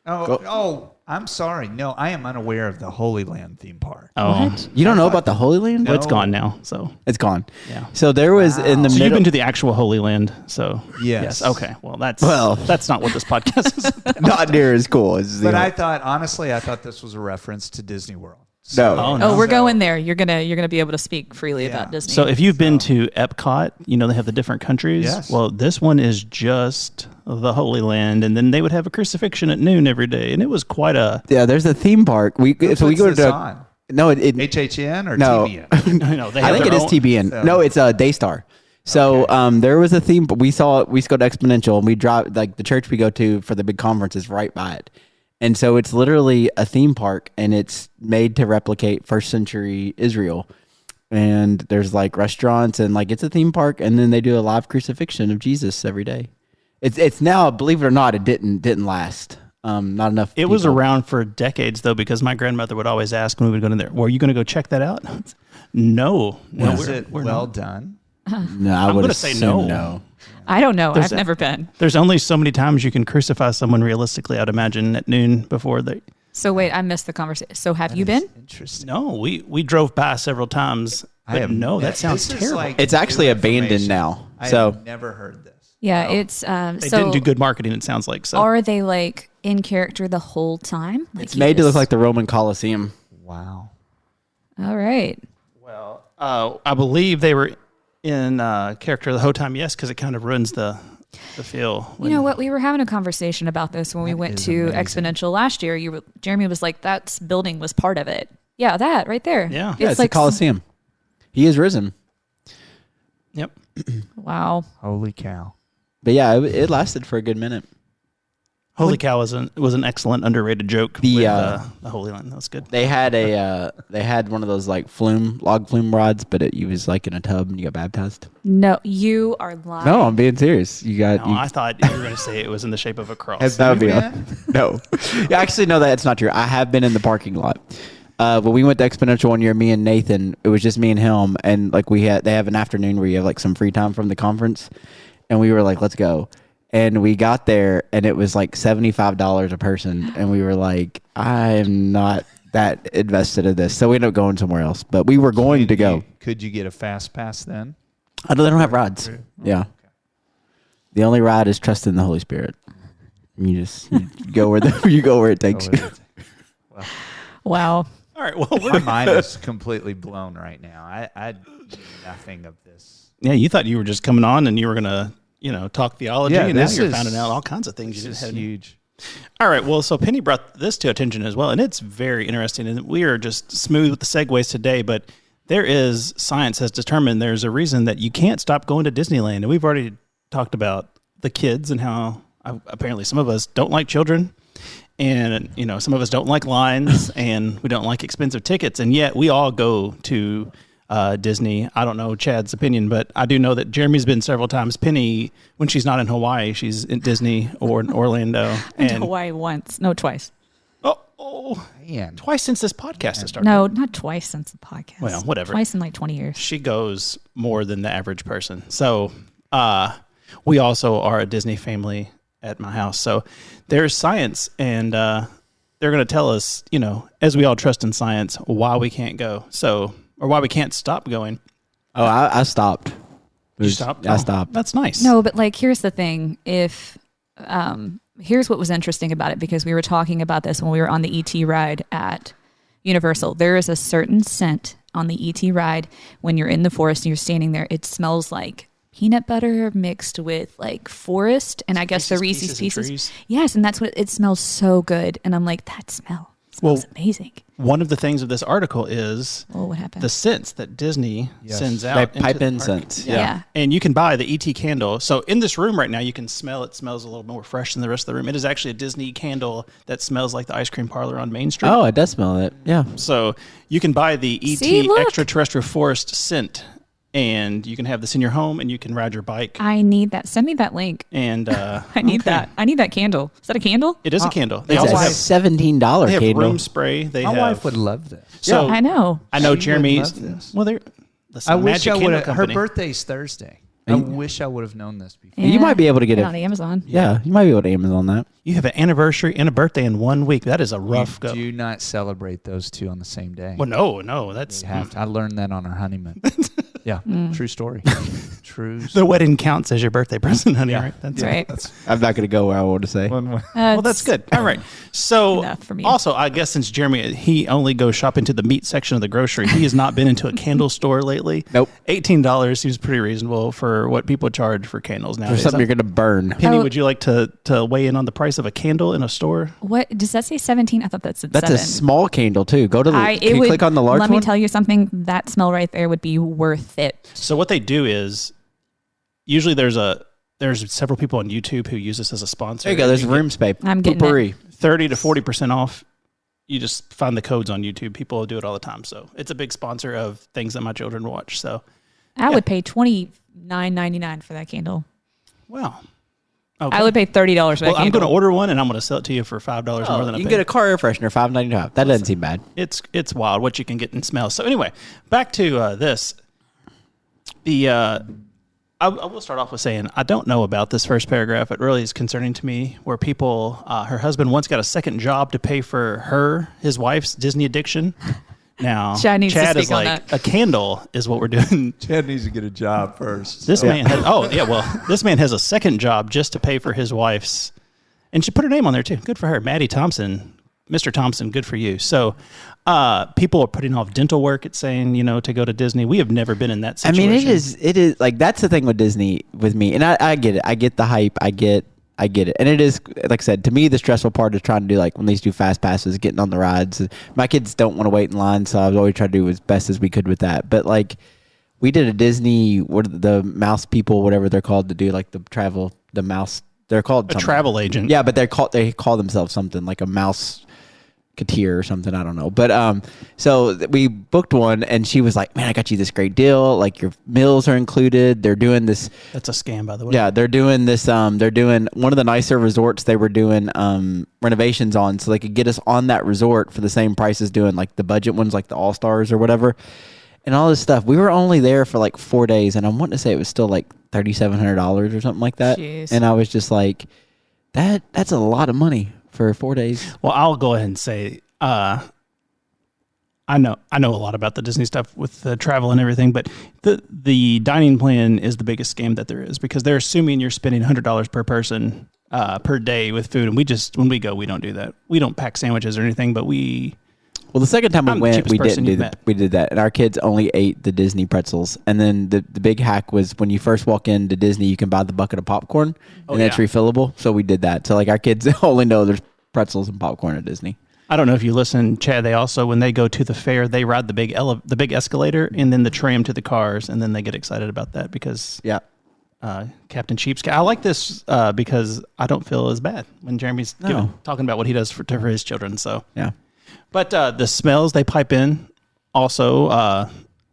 Oh, I'm sorry. No, I am unaware of the Holy Land theme park. Oh, what? You don't know about the Holy Land? Well, it's gone now. So it's gone. Yeah. So there was in the So middle. you've been to the actual Holy Land. So yes. Okay. Well, that's not what this podcast is about. Not near as cool as. But I thought this was a reference to Disney World. No. No. we're going there. You're gonna be able to speak freely about Disney. So if you've been to Epcot, they have the different countries. Yes. Well, this one is just the Holy Land, and then they would have a crucifixion at noon every day, and it was quite a. Yeah, there's a theme park. We go to. On? No, it HHN or no. TBN? No, they I have think it their is own- TBN. So- No, it's Daystar. So there was a theme. We used to go to Exponential, and we drive the church we go to for the big conference is right by it. And so it's literally a theme park, and it's made to replicate first century Israel. And there's restaurants, and it's a theme park, and then they do a live crucifixion of Jesus every day. It's now, believe it or not, it didn't last. Not enough. It was around for decades though, because my grandmother would always ask when we would go in there, "Well, are you going to go check that out?" No, Was it we're well not. done? No, I would gonna say no. No. I don't know. There's I've never been. There's only so many times you can crucify someone realistically. I'd imagine at noon before they. So wait, I missed the conversation. So have you been? Interesting. No, we drove by several times. But that sounds terrible. It's actually abandoned now. I So have never heard this. Yeah, it's They didn't do good marketing. It sounds like so. Are they in character the whole time? it's made to look like the Roman Colosseum. Wow. All right. Well, I believe they were in character the whole time. Yes, because it kind of ruins the feel. You know what? We were having a conversation about this when we went is to amazing. Exponential last year. Jeremy was like, "That building was part of it." Yeah, that right there. Yeah. Yeah, it's the Colosseum. He is risen. Yep. Wow. Holy cow. But yeah, it lasted for a good minute. Holy cow was an excellent underrated joke. The, with the Holy Land. That was good. They had one of those log flume rods, but it was in a tub and you got baptized. No, you are lying. No, I'm being serious. You got. No, I thought you were going to say it was in the shape of a cross. That would be been? no. Yeah, actually, no, that's not true. I have been in the parking lot. When we went to Exponential one year, me and Nathan, it was just me and him, and they have an afternoon where you have some free time from the conference, and we were like, let's go. And we got there, and it was $75 a person, and we were like, I am not that invested in this, so we ended up going somewhere else. But we were going to go. Could you get a fast pass then? They don't have rides. Yeah, the only ride is trust in the Holy Spirit. You go where it takes you. Wow. All right. Well, My mind is completely blown right now. I knew nothing of this. yeah, you thought you were just coming on and you were going to, talk theology, Yeah, and now this you're is- finding out all kinds of things you This didn't is have. huge. All right. Well, so Penny brought this to attention as well, and it's very interesting. And we are just smooth with the segues today, but science has determined there's a reason that you can't stop going to Disneyland. And we've already talked about the kids and how apparently some of us don't like children. And, some of us don't like lines and we don't like expensive tickets. And yet we all go to Disney. I don't know Chad's opinion, but I do know that Jeremy's been several times. Penny, when she's not in Hawaii, she's in Disney or in Orlando. Hawaii once. No, twice. Oh, Man. twice since this podcast has started. No, not twice since the podcast. Well, whatever. Twice in like 20 years. She goes more than the average person. So we also are a Disney family at my house. So there's science, and they're going to tell us, as we all trust in science, why we can't go. Or why we can't stop going. Oh, I stopped. You stopped? I stopped. That's nice. No, but like, here's the thing. Here's what was interesting about it, because we were talking about this when we were on the ET ride at Universal. There is a certain scent on the ET ride when you're in the forest and you're standing there. It smells like peanut butter mixed with like forest, and I guess the Reese's Pieces. Yes, and that's what it smells so good. And I'm like, that smells amazing. One of the things of this article is what happened? the scents that Disney sends out. They pipe into the in park. scents. Yeah. And you can buy the ET candle. So in this room right now, you can smell it. Smells a little more fresh than the rest of the room. It is actually a Disney candle that smells like the ice cream parlor on Main Street. Oh, it does smell it. Yeah. So you can buy the ET See, look. extraterrestrial forest scent, and you can have this in your home, and you can ride your bike. I need that. Send me that link. And I need that. I need that candle. Is that a candle? It is a candle. They It's also a have $17 they have candle. room spray. They My have. wife would love this. So I know. I know She would Jeremy's. love this. Well, they're. Listen, I wish Magic I would Candle have. Her Company. birthday's Thursday. I wish I would have known this before. You might be able to get it it on Amazon. Yeah, you might be able to Amazon that. You have an anniversary and a birthday in 1 week. That is a rough go. Do not celebrate those two on the same day. Well, no, that's You have to. I learned that on our honeymoon. Yeah, true story. True. the wedding counts as your birthday present, honey. Yeah. Right? That's Right. I'm not going to go where I want to say. Well, that's good. All right. So, enough for me. also, I guess since Jeremy, he only goes shopping to the meat section of the grocery, he has not been into a candle store lately. Nope. $18 seems pretty reasonable for what people charge for candles For nowadays. something you're going to burn. Penny, Oh. would you like to weigh in on the price of a candle in a store? What does that say? 17? I thought that said That's 7. a small candle, too. Go to the. It Can you would, click on the large let one? me tell you something. That smell right there would be worth it. So what they do is usually there's several people on YouTube who use this as a sponsor. There you go. There's room space. I'm getting Poopery. 30 to 40% off. You just find the codes on YouTube. People do it all the time. So it's a big sponsor of things that my children watch. So I would pay $29.99 for that candle. wow. Okay. I would pay $30 for that Well, candle. I'm going to order one and I'm going to sell it to you for $5 more than I You paid. can get a car air freshener, $5.95. That doesn't seem bad. It's wild what you can get and smell. So anyway, back to this. I will start off with saying I don't know about this first paragraph. It really is concerning to me. Where people, her husband once got a second job to pay for his wife's Disney addiction. Now Chad needs to speak is on like that. a candle is what we're doing. Chad needs to get a job first. This man this man has a second job just to pay for his wife's, and she put her name on there too. Good for her, Maddie Thompson, Mr. Thompson. Good for you. So, people are putting off dental work. It's saying to go to Disney. We have never been in that I situation. mean, it is like that's the thing with Disney with me, and I get it. I get the hype. I get it, and it is like I said to me. The stressful part is trying to do like when these do fast passes, getting on the rides. My kids don't want to wait in line, so I was always trying to do as best as we could with that. But like we did a Disney, what are the mouse people, whatever they're called, to do like the travel, the mouse. They're called a something. travel agent. Yeah, but they call themselves something like a mouse Katir or something. I don't know. But so we booked one, and she was like, "Man, I got you this great deal. Like your meals are included. They're doing this." That's a scam, by the way. Yeah, they're doing this. They're doing one of the nicer resorts. They were doing renovations on, so they could get us on that resort for the same price as doing like the budget ones, like the All Stars or whatever, and all this stuff. We were only there for like 4 days, and I'm wanting to say it was still like $3,700 or something like that. Jeez. And I was just like, that's a lot of money for 4 days. Well, I'll go ahead and say, I know a lot about the Disney stuff with the travel and everything, but the dining plan is the biggest scam that there is, because they're assuming you're spending $100 per person per day with food, and when we go, we don't do that. We don't pack sandwiches or anything, but Well, the second time we I'm the went, cheapest we person didn't do you've that. met. We did that, and our kids only ate the Disney pretzels. And then the big hack was when you first walk into Disney, you can buy the bucket of popcorn, and it's refillable. So we did that. So like our kids only know there's pretzels and popcorn at Disney. I don't know if you listen, Chad. They also, when they go to the fair, they ride the big escalator and then the tram to the cars, and then they get excited about that because Yeah. Captain Cheapskate. I like this because I don't feel as bad when Jeremy's talking about what he does for his children. So Yeah. But the smells they pipe in also,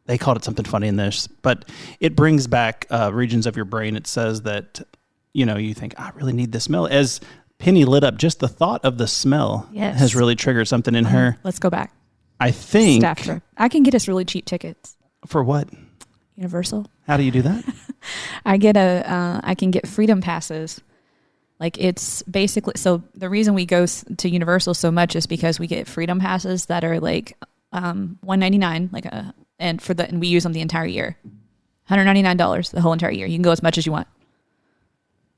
they called it something funny in this, but it brings back regions of your brain. It says that, you think, I really need this smell. As Penny lit up. Just the thought of the smell Yes. has really triggered something in her. Let's go back. I think. Staff trip. I can get us really cheap tickets. For what? Universal. How do you do that? I can get freedom passes. Like it's basically, so the reason we go to Universal so much is because we get freedom passes that are like $199, and we use them the entire year. $199 the whole entire year. You can go as much as you want.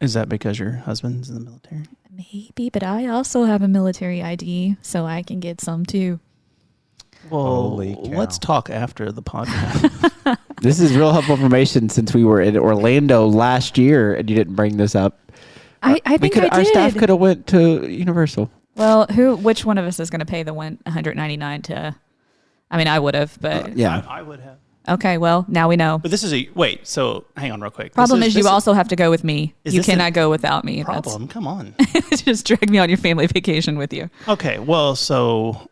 Is that because your husband's in the military? Maybe, but I also have a military ID, so I can get some too. Well, Holy cow. let's talk after the podcast. This is real helpful information since we were in Orlando last year and you didn't bring this up. I think I did. Our staff could have went to Universal. Well, which one of us is going to pay the $199 to? I mean, I would have, but Yeah. I would have. okay. Well, now we know. But this is wait. So hang on, real quick. Problem This is, you also have to go with me. Is You this cannot go without me. problem. Come on. That's just drag me on your family vacation with you. Okay. Well, so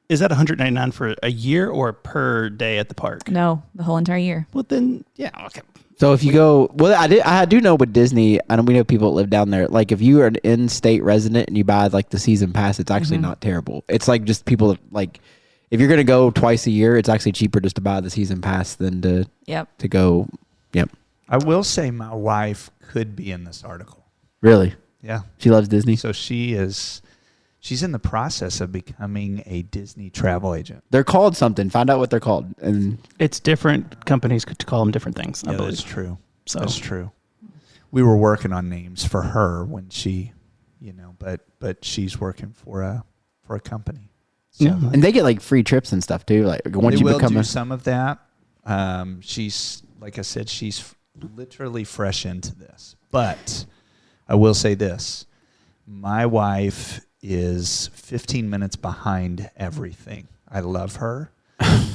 is that $199 for a year or per day at the park? No, the whole entire year. Well, then yeah. Okay. So if you go, I do know with Disney, we know people that live down there. Like if you are an in-state resident and you buy like the season pass, it's actually not terrible. It's like just people that, like, if you're going to go twice a year, it's actually cheaper just to buy the season pass than to go. Yep. I will say my wife could be in this article. Really? Yeah. She loves Disney. So she's in the process of becoming a Disney travel agent. They're called something. Find out what they're called. And It's different. Companies could call them different things. I Yeah, believe. that's true. So That's true. We were working on names for her when she, but she's working for a company. So Yeah. and they get like free trips and stuff too. Like once they you will become do a some of that. She's, like I said, she's literally fresh into this. But I will say this: my wife is 15 minutes behind everything. I love her,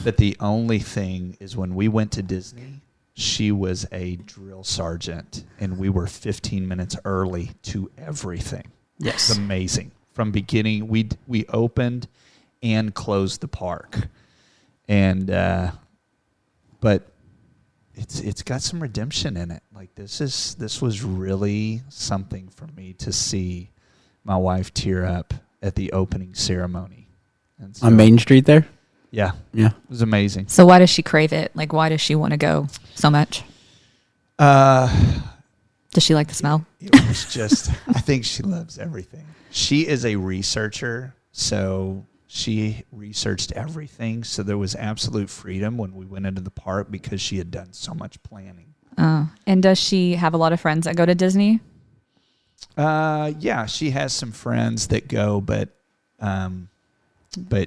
but the only thing is when we went to Disney, she was a drill sergeant, and we were 15 minutes early to everything. Yes. It's amazing. From beginning, we opened and closed the park, and but it's got some redemption in it. Like this was really something for me to see my wife tear up at the opening ceremony. And so, on Main Street there. yeah, Yeah. it was amazing. So why does she crave it? Like, why does she want to go so much? Does she like the smell? It was just, I think she loves everything. She is a researcher, so she researched everything. So there was absolute freedom when we went into the park because she had done so much planning. And does she have a lot of friends that go to Disney? Yeah, she has some friends that go, but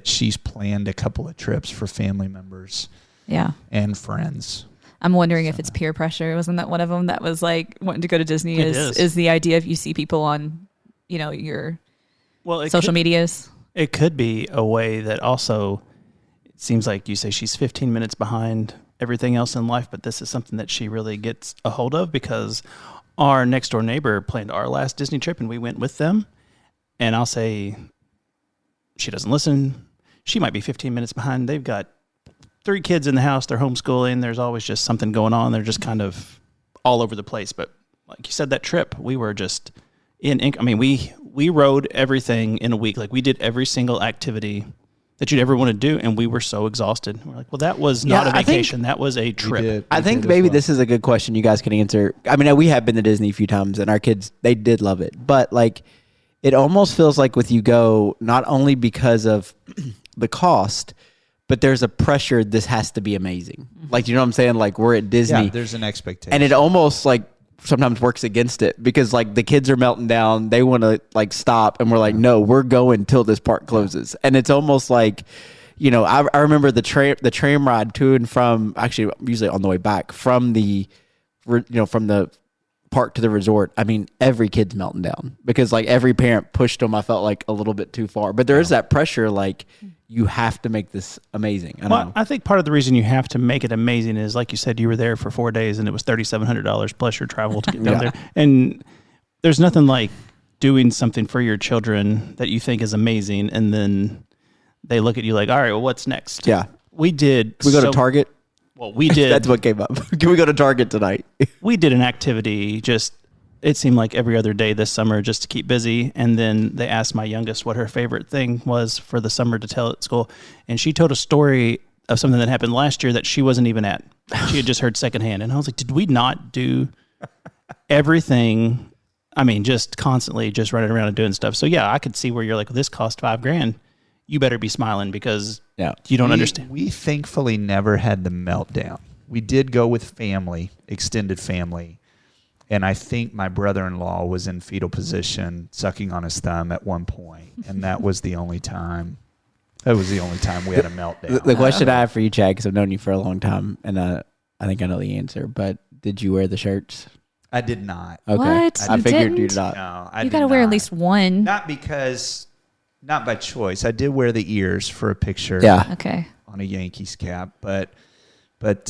she's planned a couple of trips for family members Yeah. and friends. I'm wondering if it's peer pressure. Wasn't that one of them that was like wanting to go to Disney? It is. Is the idea if you see people on, your Well, social medias? It could be a way that also, it seems like you say she's 15 minutes behind everything else in life, but this is something that she really gets a hold of because our next door neighbor planned our last Disney trip and we went with them. And I'll say she doesn't listen. She might be 15 minutes behind. They've got 3 kids in the house. They're homeschooling. There's always just something going on. They're just kind of all over the place. But like you said, that trip, we were just we rode everything in a week. Like we did every single activity that you'd ever want to do, and we were so exhausted. We're like, well, that was not a vacation. That was a trip. I think maybe this is a good question you guys can answer. I mean, we have been to Disney a few times, and our kids, they did love it. But, like, it almost feels like with you go, not only because of the cost, but there's a pressure this has to be amazing. Like, you know what I'm saying? Like, we're at Disney. Yeah, there's an expectation. And it almost, like, sometimes works against it because, like, the kids are melting down. They want to, like, stop. And we're like, no, we're going till this park closes. And it's almost like, I remember the tram ride to and from, actually, usually on the way back from the park to the resort. I mean, every kid's melting down because, like, every parent pushed them, I felt like, a little bit too far. But there is that pressure, like, you have to make this amazing. I think part of the reason you have to make it amazing is, like you said, you were there for 4 days and it was $3,700 plus your travel to get down there. And there's nothing like doing something for your children that you think is amazing, and then they look at you like, all right, well, what's next? Yeah. We did. Can we go to Target? Well, we did. That's what came up. Can we go to Target tonight? We did an activity it seemed like every other day this summer just to keep busy. And then they asked my youngest what her favorite thing was for the summer to tell at school. And she told a story of something that happened last year that she wasn't even at. She had just heard secondhand. And I was like, did we not do everything? I mean, just constantly just running around and doing stuff. So yeah, I could see where you're like, well, this cost $5,000. You better be smiling because you don't understand. We thankfully never had the meltdown. We did go with family, extended family. And I think my brother-in-law was in fetal position, sucking on his thumb at one point. And that was the only time. That was the only time we had a meltdown. The question I have for you, Chad, because I've known you for a long time, and I think I know the answer, but did you wear the shirts? I did not. Okay. What? I You figured didn't? you did not. No, I You did got to wear at not. least one. Not by choice. I did wear the ears for a picture Yeah. Okay. on a Yankees cap, but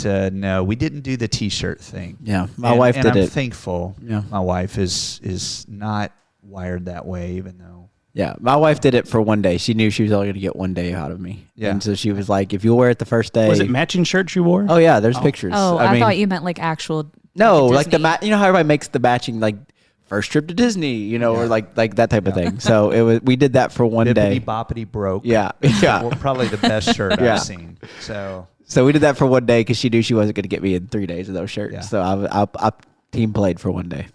no, we didn't do the T-shirt thing. Yeah. My wife did I'm it. thankful. Yeah. My wife is not wired that way, even though. Yeah, my wife did it for one day. She knew she was only going to get one day out of me. Yeah. And so she was like, if you'll wear it the first day. Was it matching shirts you wore? Oh, yeah, there's pictures. Oh, I mean, thought you meant like actual. No, like like the Disney. you know how everybody makes the matching like first trip to Disney, you know, or like that type of thing. So it was we did that for one day. Bippity boppity broke. Yeah. Well, probably the best shirt Yeah. I've seen. So So we did that for one day because she knew she wasn't going to get me in 3 days of those shirts. Yeah. So I team played for one day.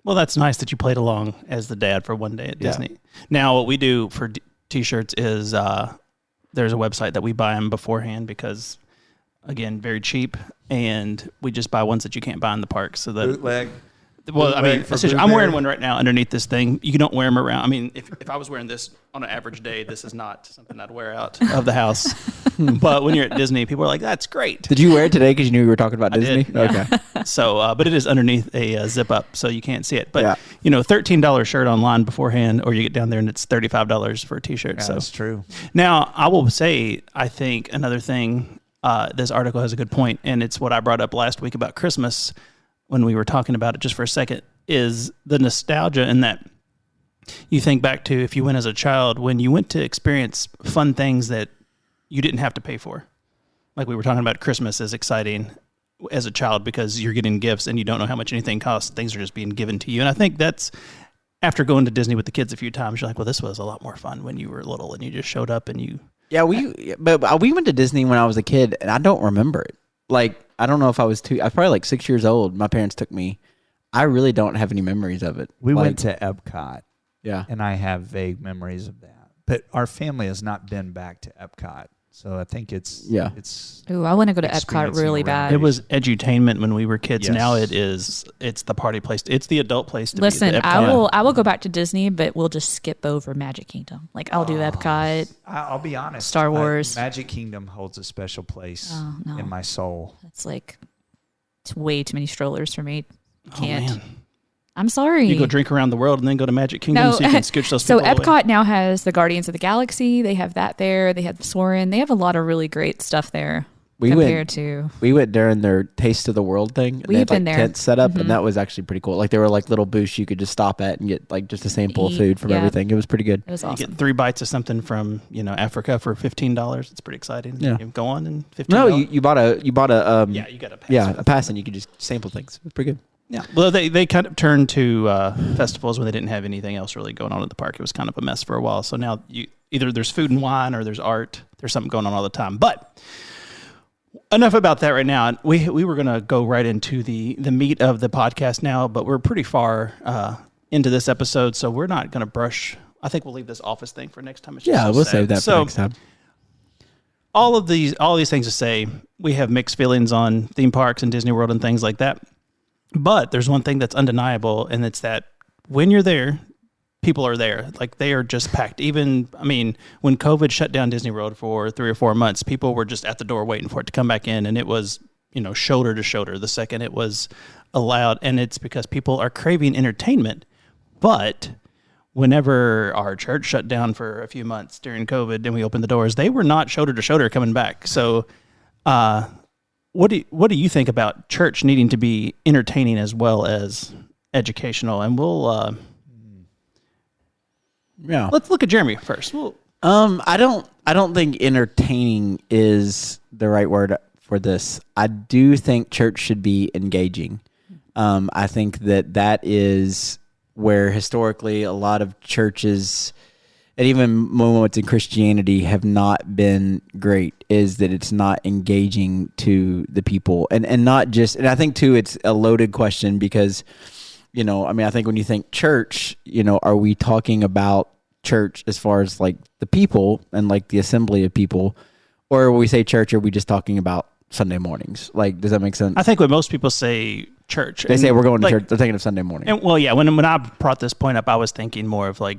Well, that's nice that you played along as the dad for one day at Yeah. Disney. Now, what we do for T-shirts is there's a website that we buy them beforehand because, again, very cheap, and we just buy ones that you can't buy in the park. So that, bootleg. well, I mean, bootleg for essentially, I'm wearing Blueberry. one right now underneath this thing. You don't wear them around. I mean, if I was wearing this on an average day, this is not something I'd wear out of the house. But when you're at Disney, people are like, "That's great." Did you wear it today because you knew we were talking about I Disney? did, yeah. Okay. So, but it is underneath a zip up, so you can't see it. But Yeah. you know, $13 shirt online beforehand, or you get down there and it's $35 for a T-shirt. Yeah, So that's true. now I will say, I think another thing. This article has a good point, and it's what I brought up last week about Christmas when we were talking about it. Just for a second, is the nostalgia in that you think back to if you went as a child when you went to experience fun things that you didn't have to pay for. Like we were talking about, Christmas is exciting as a child because you're getting gifts and you don't know how much anything costs. Things are just being given to you. And I think that's after going to Disney with the kids a few times, you're like, well, this was a lot more fun when you were little and you just showed up and you. Yeah, but we went to Disney when I was a kid, and I don't remember it. Like, I don't know if I was I was probably like 6 years old. My parents took me. I really don't have any memories of it. We Like, went to Epcot, Yeah. and I have vague memories of that. But our family has not been back to Epcot, so I think it's Ooh, I want to go to Epcot Experiencing really around bad. It was edutainment when we were kids. Yes. Now it's the party place. It's the adult place to Listen, be. I will go back to Disney, but we'll just skip over Magic Kingdom. Like I'll do Epcot. I'll be honest. Star Wars. Magic Kingdom holds a special place Oh, no. in my soul. It's like it's way too many strollers for me. Can't. Oh, man. I'm sorry. You go drink around the world and then go to Magic Kingdom No. so you can scooch those So people away. Epcot now has the Guardians of the Galaxy. They have that there. They have the Soarin'. They have a lot of really great stuff there We compared to. We went during their Taste of the World thing. And they We've had like been there. tents set up, Mhm. and that was actually pretty cool. Like there were like little booths you could just stop at and get like just a sample of Eat, food from yeah. everything. It was pretty good. It was You awesome. get 3 bites of something from Africa for $15. It's pretty exciting. Yeah. You go on and $15. No, you bought a yeah, you got to pass. a pass, and you could just sample things. It was pretty good. Yeah. Well, they kind of turned to festivals when they didn't have anything else really going on at the park. It was kind of a mess for a while. So now either there's food and wine or there's art. There's something going on all the time. But enough about that right now. We were going to go right into the meat of the podcast now, but we're pretty far into this episode, so we're not going to brush. I think we'll leave this office thing for next time. It's just Yeah, so we'll sad. save that So, for next time. all these things to say, we have mixed feelings on theme parks and Disney World and things like that. But there's one thing that's undeniable, and it's that when you're there, people are there. Like they are just packed. Even, I mean, when COVID shut down Disney World for 3 or 4 months, people were just at the door waiting for it to come back in, and it was, shoulder to shoulder the second it was allowed. And it's because people are craving entertainment. But whenever our church shut down for a few months during COVID and we opened the doors, they were not shoulder to shoulder coming back. So, what do you think about church needing to be entertaining as well as educational? And we'll let's look at Jeremy first. I don't think entertaining is the right word for this. I do think church should be engaging, I think that is where historically a lot of churches, and even moments in Christianity, have not been great, is that it's not engaging to the people. And not just, and I think too, it's a loaded question because, I think when you think church, are we talking about church as far as like the people and like the assembly of people, or when we say church, are we just talking about Sunday mornings? Like, does that make sense? I think when most people say church, they say we're going to church, they're thinking of Sunday morning. And, well, yeah, when I brought this point up, I was thinking more of like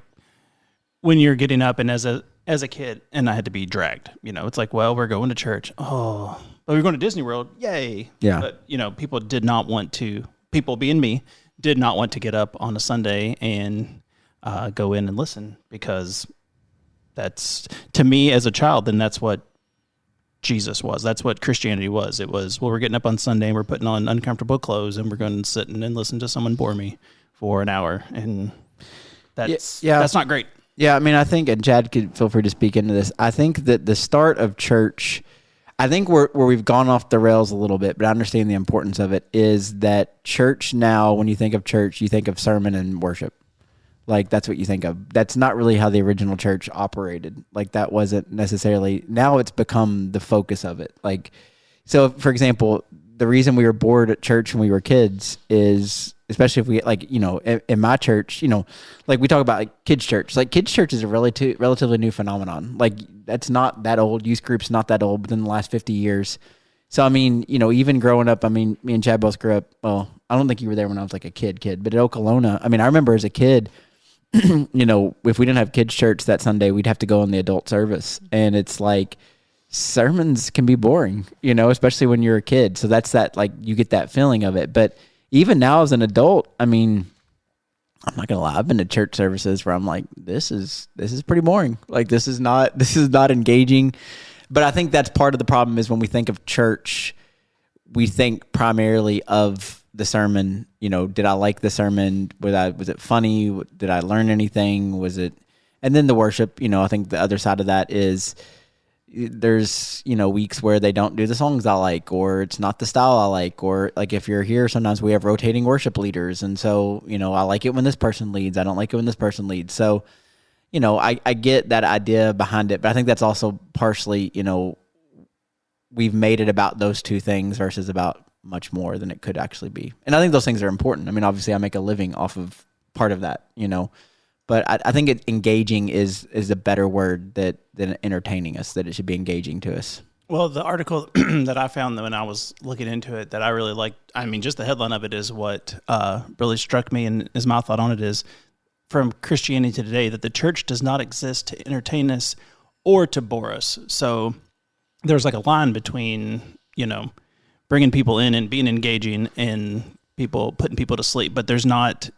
when you're getting up and as a kid and I had to be dragged, it's like, well, we're going to church. Oh, well, we're going to Disney World. Yay. Yeah. But, people did not want to, people being me, did not want to get up on a Sunday and go in and listen, because that's, to me as a child, then that's what Jesus was. That's what Christianity was. It was, well, we're getting up on Sunday and we're putting on uncomfortable clothes and we're going to sit and listen to someone bore me for an hour. And that's not great. Yeah, I think, and Chad could feel free to speak into this. I think that the start of church, I think where we've gone off the rails a little bit, but I understand the importance of it, is that church now, when you think of church, you think of sermon and worship. Like, that's what you think of. That's not really how the original church operated. Like, that wasn't necessarily, now it's become the focus of it. Like, so for example, the reason we were bored at church when we were kids is, especially if we, like, in my church, like we talk about like kids church. Like, kids church is a relatively new phenomenon. Like, that's not that old. Youth group's not that old within the last 50 years. So, even growing up, me and Chad both grew up, well, I don't think you were there when I was like a kid, but at Okolona, I remember as a kid, if we didn't have kids church that Sunday, we'd have to go in the adult service. And it's like, sermons can be boring, especially when you're a kid. So that's that, like, you get that feeling of it. But even now as an adult, I'm not gonna lie, I've been to church services where I'm like, this is pretty boring. Like, this is not engaging. But I think that's part of the problem, is when we think of church, we think primarily of the sermon. Did I like the sermon? Was it funny? Did I learn anything? And then the worship, I think the other side of that is, there's, weeks where they don't do the songs I like, or it's not the style I like, or like if you're here, sometimes we have rotating worship leaders. And so, I like it when this person leads. I don't like it when this person leads. So, I get that idea behind it, but I think that's also partially, we've made it about those two things versus about much more than it could actually be. And I think those things are important. Obviously I make a living off of part of that, but I think engaging is a better word than entertaining us, that it should be engaging to us. Well, the article that I found when I was looking into it that I really liked, just the headline of it is what really struck me, and is my thought on it is, from Christianity Today, that the church does not exist to entertain us or to bore us. So there's like a line between, bringing people in and being engaging and putting people to sleep. But there's not,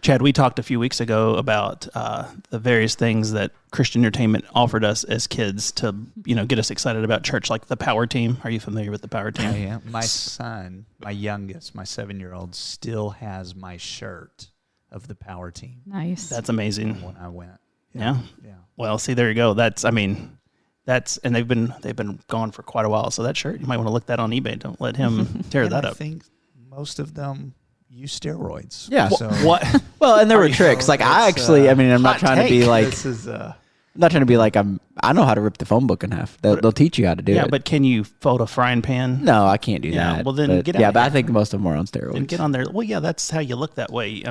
Chad, we talked a few weeks ago about the various things that Christian entertainment offered us as kids to, get us excited about church, like the Power Team. Are you familiar with the Power Team? I am. My son, my youngest, my 7-year-old, still has my shirt of the Power Team. Nice. That's amazing. When I went. Yeah. Yeah. Well, see, there you go. And they've been gone for quite a while. So that shirt, you might want to look that on eBay. Don't let him tear that up. I think most of them use steroids. Yeah. So What? Well, and there were tricks. Like, I actually, I'm not trying to be like, this is I'm not trying to be like, I know how to rip the phone book in half. They'll teach you how to do it. Yeah, but can you fold a frying pan? No, I can't do Yeah, that. well, then but, get out yeah, of but I here. think most of them are on steroids. And get on there. Well, yeah, that's how you look that way.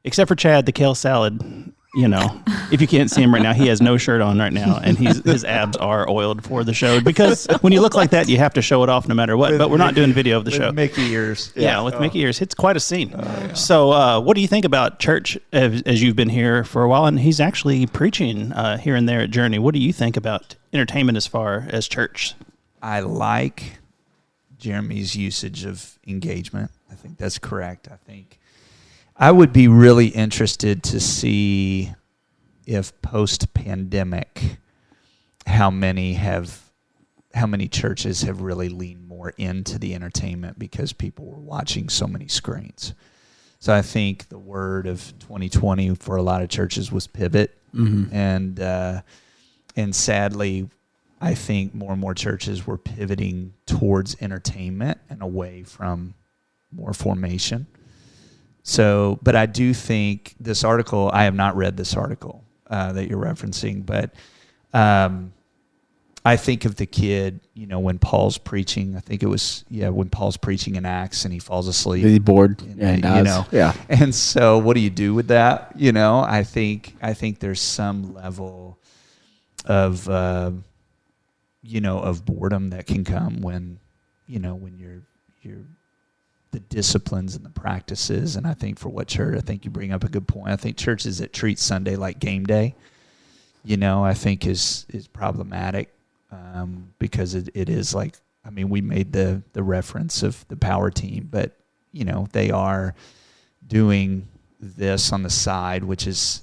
Except for Chad, the kale salad. If you can't see him right now, he has no shirt on right now, and his abs are oiled for the show. Because when you look like that, you have to show it off no matter what. But we're not doing video of the show. Mickey ears. Yeah, with Mickey ears. It's quite a scene. Yeah. So what do you think about church as you've been here for a while? And he's actually preaching here and there at Journey. What do you think about entertainment as far as church? I like Jeremy's usage of engagement. I think that's correct. I would be really interested to see if post-pandemic, how many churches have really leaned more into the entertainment because people were watching so many screens. So I think the word of 2020 for a lot of churches was pivot, and sadly, I think more and more churches were pivoting towards entertainment and away from more formation. So, but I do think this article, I have not read this article that you're referencing, but I think of the kid, when Paul's preaching, I think it was, when Paul's preaching in Acts and he falls asleep. He's bored. And, Yeah. And so what do you do with that? I think there's some level of, of boredom that can come when you're the disciplines and the practices. And I think for what church, I think you bring up a good point. I think churches that treat Sunday like game day, I think is problematic. Because it is like, we made the reference of the power team, but, they are doing this on the side, which is,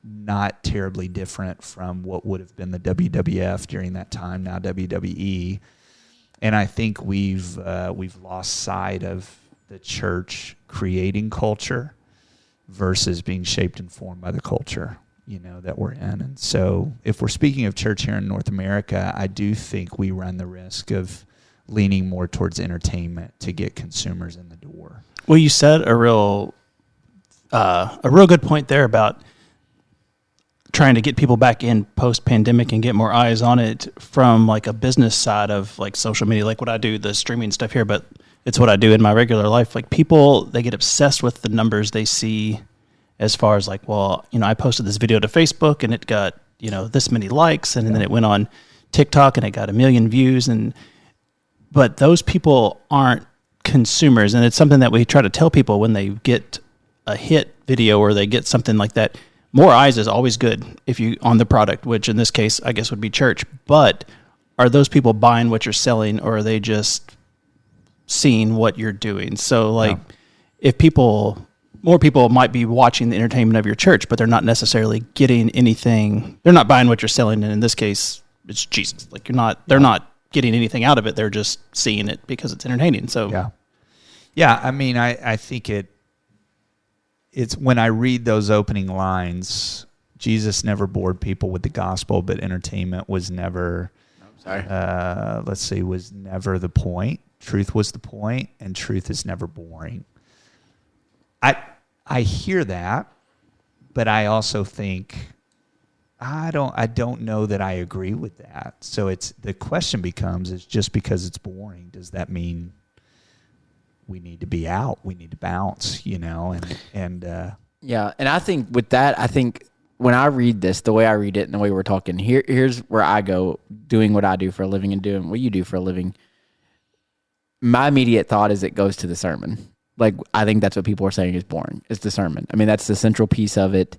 not terribly different from what would have been the WWF during that time, now WWE. And I think we've lost sight of the church creating culture versus being shaped and formed by the culture that we're in. And so if we're speaking of church here in North America, I do think we run the risk of leaning more towards entertainment to get consumers in the door. Well, you said a real good point there about trying to get people back in post-pandemic and get more eyes on it from like a business side of like social media, like what I do, the streaming stuff here, but it's what I do in my regular life. Like people, they get obsessed with the numbers they see as far as like, well, I posted this video to Facebook and it got, this many likes, and then it went on TikTok and it got 1 million views. But those people aren't consumers. And it's something that we try to tell people when they get a hit video or they get something like that. More eyes is always good on the product, which in this case, I guess would be church. But are those people buying what you're selling, or are they just seeing what you're doing? So if more people might be watching the entertainment of your church, but they're not necessarily getting anything. They're not buying what you're selling. And in this case, it's Jesus. Like they're not getting anything out of it. They're just seeing it because it's entertaining. So yeah. I think it's when I read those opening lines, Jesus never bored people with the gospel, but entertainment was never, was never the point. Truth was the point, and truth is never boring. I hear that, but I also think I don't know that I agree with that. So the question becomes, is just because it's boring, does that mean we need to be out? We need to bounce, and yeah. And I think with that, when I read this, the way I read it and the way we're talking, here's where I go doing what I do for a living and doing what you do for a living. My immediate thought is it goes to the sermon. Like, I think that's what people are saying is boring. It's the sermon. That's the central piece of it.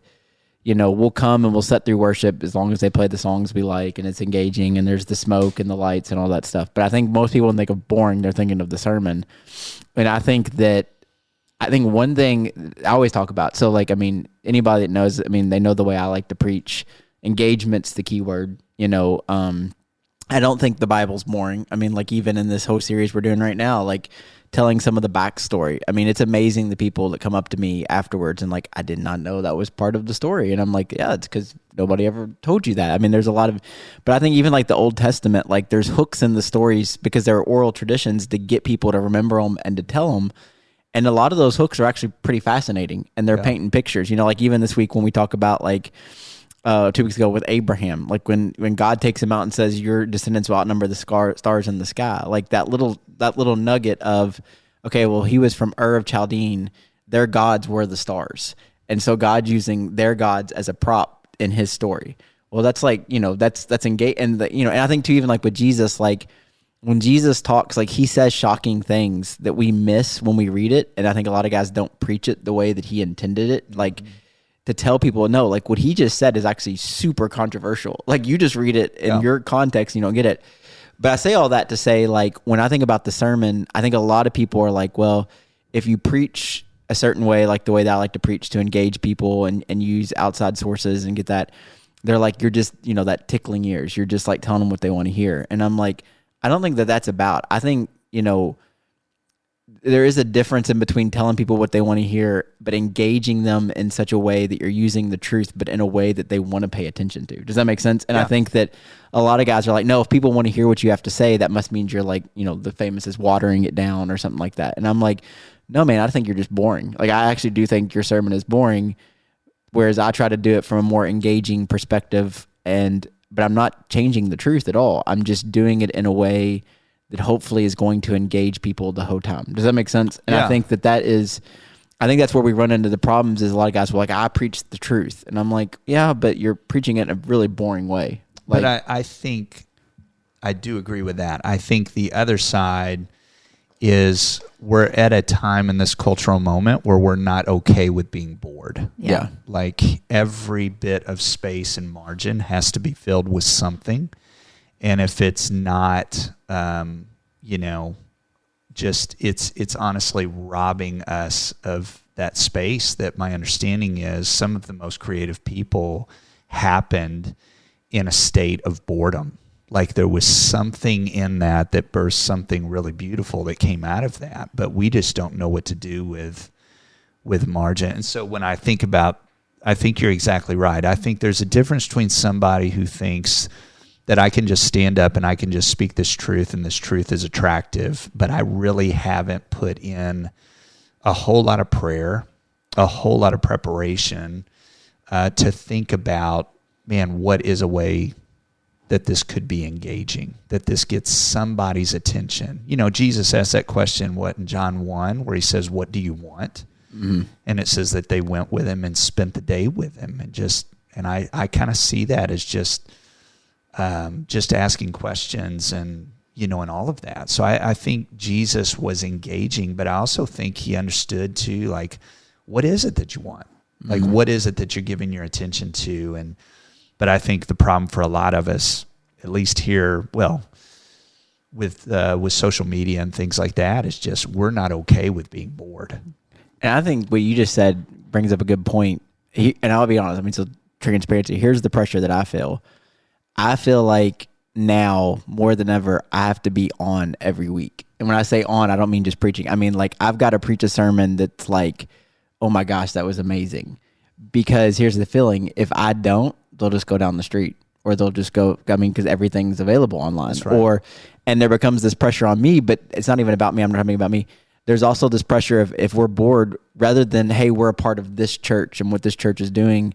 We'll come and we'll sit through worship as long as they play the songs we like and it's engaging and there's the smoke and the lights and all that stuff. But I think most people, when they think of boring, they're thinking of the sermon. And I think one thing I always talk about, so anybody that knows, they know the way I like to preach. Engagement's the key word. I don't think the Bible's boring. Even in this whole series we're doing right now, telling some of the backstory. It's amazing the people that come up to me afterwards and I did not know that was part of the story. And I'm like, yeah, it's because nobody ever told you that. There's a lot of, but I think even the Old Testament, there's hooks in the stories because there are oral traditions to get people to remember them and to tell them. And a lot of those hooks are actually pretty fascinating, and they're painting pictures. Even this week when we talk about 2 weeks ago with Abraham, when God takes him out and says your descendants will outnumber the stars in the sky, that little nugget of, okay, well, he was from Ur of Chaldean, their gods were the stars, and so God using their gods as a prop in his story. Well, that's that's engaged, and and I think too, even with Jesus, when Jesus talks, he says shocking things that we miss when we read it, and I think a lot of guys don't preach it the way that he intended it, to tell people, no, what he just said is actually super controversial. You just read it in your context, you don't get it. But I say all that to say, when I think about the sermon, I think a lot of people are well, if you preach a certain way, the way that I like to preach to engage people and use outside sources and get that, they're you're just, that tickling ears. You're just telling them what they want to hear. And I'm I don't think that that's about. I think, there is a difference in between telling people what they want to hear, but engaging them in such a way that you're using the truth, but in a way that they want to pay attention to. Does that make sense? And I think that a lot of guys are like, no, if people want to hear what you have to say, that must mean you're like, the famous is watering it down or something like that. And I'm like, no, man, I think you're just boring. Like, I actually do think your sermon is boring, whereas I try to do it from a more engaging perspective, but I'm not changing the truth at all. I'm just doing it in a way that hopefully is going to engage people the whole time. Does that make sense? And I think that's where we run into the problems is a lot of guys were like, I preach the truth. And I'm like, yeah, but you're preaching it in a really boring way. Like, but I think I do agree with that. I think the other side is we're at a time in this cultural moment where we're not okay with being bored. Yeah. Like every bit of space and margin has to be filled with something. And if it's not, just it's honestly robbing us of that space that my understanding is some of the most creative people happened in a state of boredom. Like there was something in that burst something really beautiful that came out of that, but we just don't know what to do with margin. And so when I think you're exactly right. I think there's a difference between somebody who thinks that I can just stand up and I can just speak this truth and this truth is attractive, but I really haven't put in a whole lot of prayer, a whole lot of preparation to think about, man, what is a way that this could be engaging, that this gets somebody's attention. Jesus asked that question, in John 1, where he says, what do you want? Mm-hmm. And it says that they went with him and spent the day with him. And I kind of see that as just asking questions and all of that. So I think Jesus was engaging, but I also think he understood too, like, what is it that you want? Like, what is it that you're giving your attention to? But I think the problem for a lot of us, at least here, with social media and things like that, is just we're not okay with being bored. And I think what you just said brings up a good point. And I'll be honest, so transparency, here's the pressure that I feel. I feel like now more than ever, I have to be on every week. And when I say on, I don't mean just preaching. I mean, like, I've got to preach a sermon that's like, oh my gosh, that was amazing. Because here's the feeling. If I don't, they'll just go down the street or they'll just go, because everything's available online. That's right. And there becomes this pressure on me, but it's not even about me. I'm not talking about me. There's also this pressure of if we're bored, rather than, hey, we're a part of this church and what this church is doing,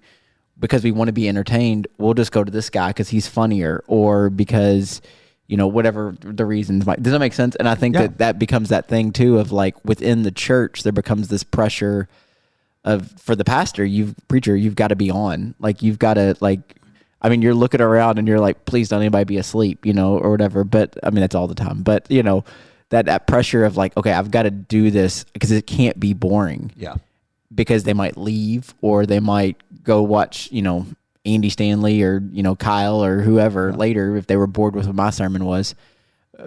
because we want to be entertained, we'll just go to this guy because he's funnier or because, whatever the reasons might. Does that make sense? And I think that becomes that thing too of like within the church, there becomes this pressure for the pastor, preacher, you've got to be on. Like you've got to you're looking around and you're like, please don't anybody be asleep, or whatever. But that's all the time. But that pressure of like, okay, I've got to do this because it can't be boring. Yeah. Because they might leave or they might go watch, Andy Stanley or, Kyle or whoever later if they were bored with what my sermon was.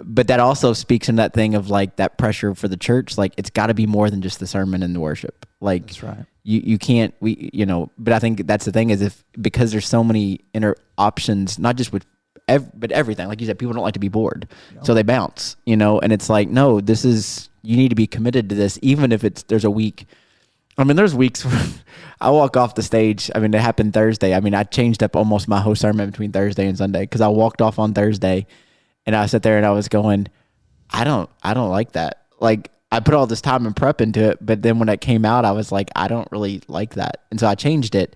But that also speaks in that thing of like that pressure for the church. Like it's got to be more than just the sermon and the worship. Like that's right. You can't, but I think that's the thing is because there's so many options, not just with, but everything. Like you said, people don't like to be bored. No. So they bounce, and it's like, no, you need to be committed to this. Even if there's a week. There's weeks where I walk off the stage. It happened Thursday. I changed up almost my whole sermon between Thursday and Sunday because I walked off on Thursday and I sat there and I was going, I don't like that. Like I put all this time and prep into it, but then when it came out, I was like, I don't really like that. And so I changed it.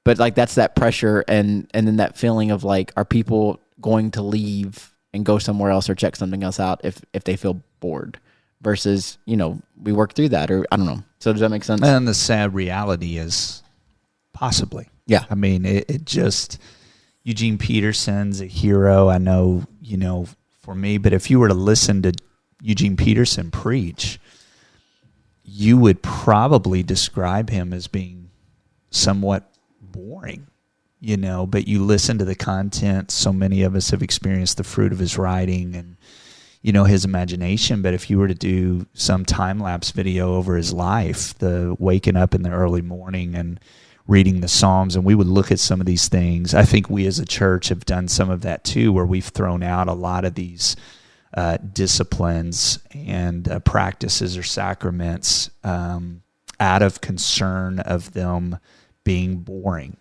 But like, that's that pressure. And then that feeling of like, are people going to leave and go somewhere else or check something else out if they feel bored versus, we work through that or I don't know. So does that make sense? And the sad reality is possibly. Yeah. It just, Eugene Peterson's a hero. I know, for me, but if you were to listen to Eugene Peterson preach, you would probably describe him as being somewhat boring, but you listen to the content. So many of us have experienced the fruit of his writing and, his imagination. But if you were to do some time-lapse video over his life, the waking up in the early morning and reading the Psalms, and we would look at some of these things. I think we as a church have done some of that too, where we've thrown out a lot of these disciplines and practices or sacraments out of concern of them being boring,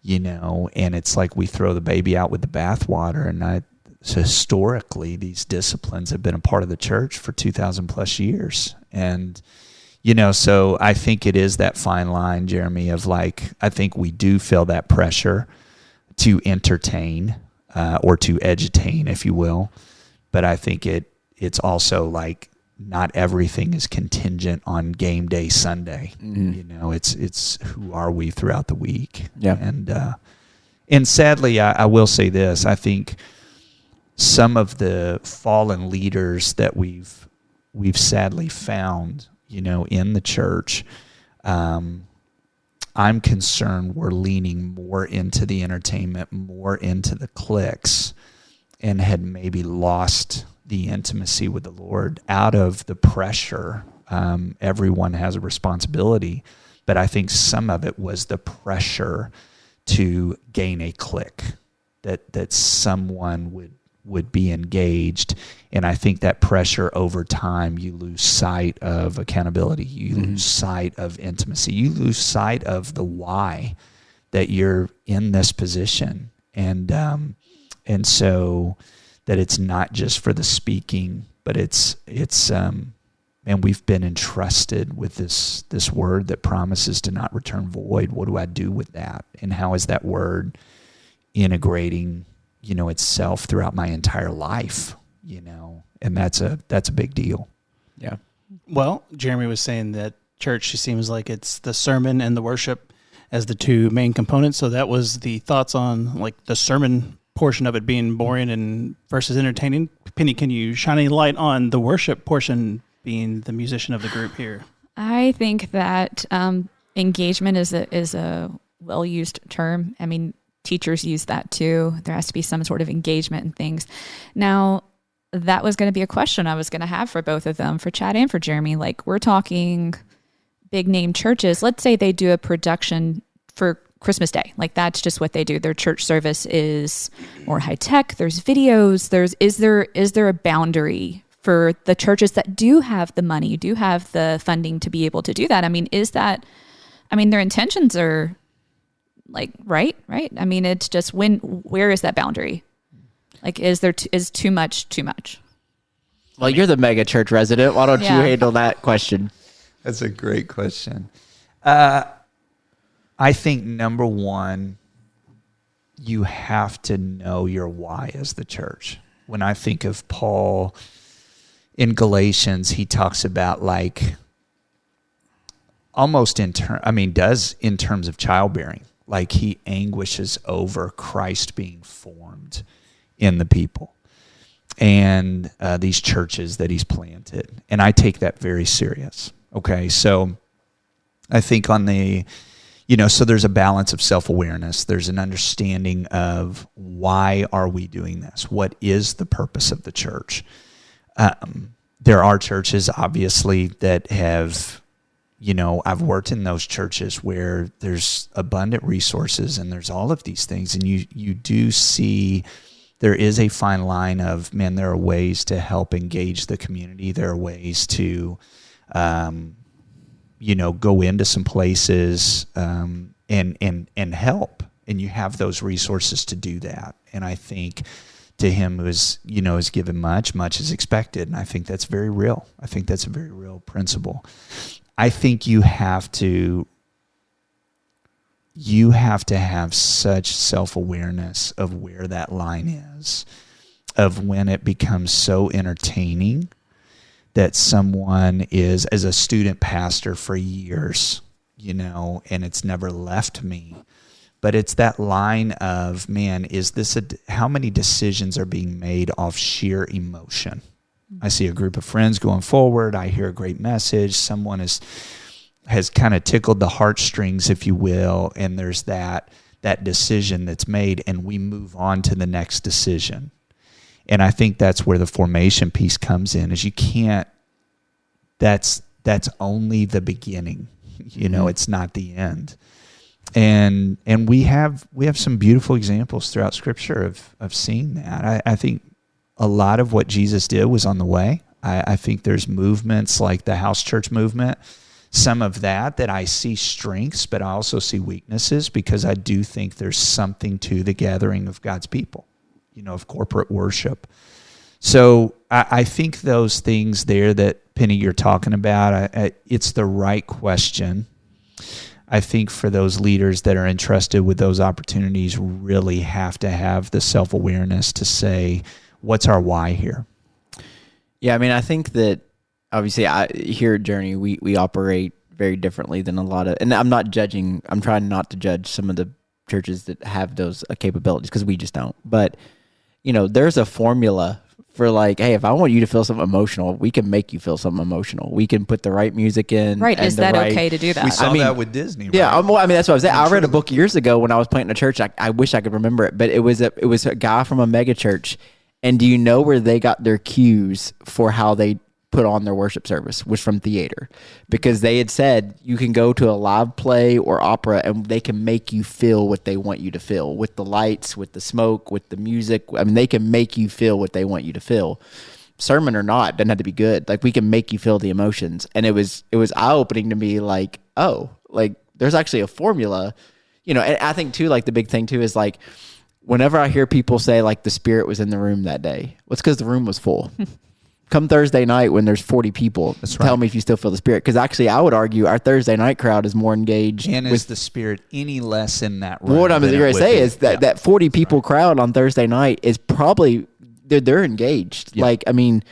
and it's like we throw the baby out with the bathwater. And so historically, these disciplines have been a part of the church for 2,000 plus years. And, so I think it is that fine line, Jeremy, of like, I think we do feel that pressure to entertain or to edutain, if you will. But I think it's also like not everything is contingent on game day Sunday. Mm-hmm. It's who are we throughout the week. Yeah. And sadly, I will say this. I think some of the fallen leaders that we've sadly found, in the church, I'm concerned we're leaning more into the entertainment, more into the clicks, and had maybe lost the intimacy with the Lord out of the pressure. Everyone has a responsibility, but I think some of it was the pressure to gain a click, that someone would be engaged. And I think that pressure over time, you lose sight of accountability. You lose sight of intimacy. You lose sight of the why that you're in this position. And so that it's not just for the speaking, but it's and we've been entrusted with this word that promises to not return void. What do I do with that? And how is that word integrating, itself throughout my entire life, and that's a big deal. Yeah. Well, Jeremy was saying that church, it seems like it's the sermon and the worship as the two main components. So that was the thoughts on like the sermon portion of it being boring and versus entertaining. Penny, can you shine any light on the worship portion being the musician of the group here? I think that engagement is a well-used term. I mean, teachers use that too. There has to be some sort of engagement in things. Now, that was going to be a question I was going to have for both of them, for Chad and for Jeremy. Like, we're talking big name churches. Let's say they do a production for Christmas Day. Like, that's just what they do. Their church service is more high tech. There's videos. Is there a boundary for the churches that do have the money, do have the funding to be able to do that? I mean, their intentions are like, right? I mean, it's just where is that boundary? Like, is too much too much? Well, you're the mega church resident. Why don't you handle that question? That's a great question. I think number one, you have to know your why as the church. When I think of Paul in Galatians, he talks about like almost in terms of childbearing. Like, he anguishes over Christ being formed in the people and these churches that he's planted. And I take that very serious. Okay, so I think on the, so there's a balance of self-awareness. There's an understanding of why are we doing this? What is the purpose of the church? There are churches, obviously, that have, I've worked in those churches where there's abundant resources and there's all of these things. And you do see there is a fine line of, man, there are ways to help engage the community. There are ways to, go into some places and help. And you have those resources to do that. And I think to him who is given much is expected. And I think that's very real. I think that's a very real principle. I think you have to have such self-awareness of where that line is, of when it becomes so entertaining that someone is, as a student pastor for years, and it's never left me. But it's that line of, man, how many decisions are being made off sheer emotion? I see a group of friends going forward. I hear a great message. Someone has kind of tickled the heartstrings, if you will, and there's that decision that's made, and we move on to the next decision. And I think that's where the formation piece comes in, is you can't, that's only the beginning. It's not the end. And we have some beautiful examples throughout Scripture of seeing that. I think a lot of what Jesus did was on the way. I think there's movements like the house church movement, some of that I see strengths, but I also see weaknesses, because I do think there's something to the gathering of God's people, of corporate worship. So I think those things there that, Penny, you're talking about, it's the right question. I think for those leaders that are entrusted with those opportunities really have to have the self-awareness to say, what's our why here? Yeah, I mean, I think that obviously here at Journey, we operate very differently than a lot of, and I'm not judging, I'm trying not to judge some of the churches that have those capabilities, because we just don't. But, there's a formula for like, hey, if I want you to feel something emotional, we can make you feel something emotional. We can put the right music in. Right. Is that okay to do that? We saw that with Disney, right? Yeah, that's what I was saying. I read a book years ago when I was planting a church. I wish I could remember it, but it was a guy from a mega church. And do you know where they got their cues for how they put on their worship service? Was from theater, because they had said you can go to a live play or opera and they can make you feel what they want you to feel, with the lights, with the smoke, with the music. I mean, they can make you feel what they want you to feel. Sermon or not, doesn't have to be good. Like, we can make you feel the emotions. And it was eye-opening to me, like, oh, like there's actually a formula, and I think too, like the big thing too is like, whenever I hear people say like the Spirit was in the room that day, well, it's because the room was full. Come Thursday night when there's 40 people, tell me if you still feel the Spirit. Because actually, I would argue our Thursday night crowd is more engaged. And is the Spirit any less in that room? What I'm going to say is that 40 people crowd on Thursday night is probably, they're engaged. Yeah. Like, I mean,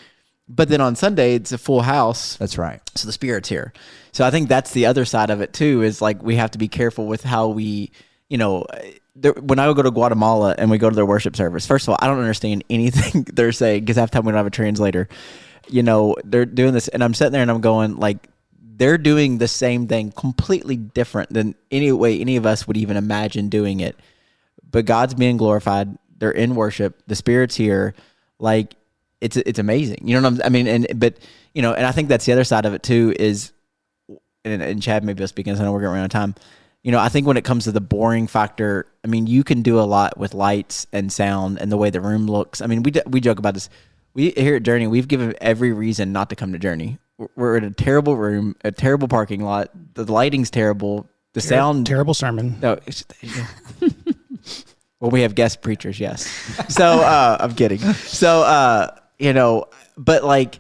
but then on Sunday, it's a full house. That's right. So the Spirit's here. So I think that's the other side of it too, is like we have to be careful with how we, when I go to Guatemala and we go to their worship service, first of all, I don't understand anything they're saying because half the time we don't have a translator. They're doing this, and I'm sitting there and I'm going, like, they're doing the same thing completely different than any way any of us would even imagine doing it. But God's being glorified. They're in worship. The Spirit's here. Like, it's amazing. You know what I mean? And I think that's the other side of it too is, and Chad, maybe I'll speak in this, I know we're getting around out of time. I think when it comes to the boring factor, I mean, you can do a lot with lights and sound and the way the room looks. I mean, we joke about this. We here at Journey, we've given every reason not to come to Journey. We're in a terrible room, a terrible parking lot. The lighting's terrible. The sound, terrible sermon. No, well, we have guest preachers, yes. So I'm kidding. So but like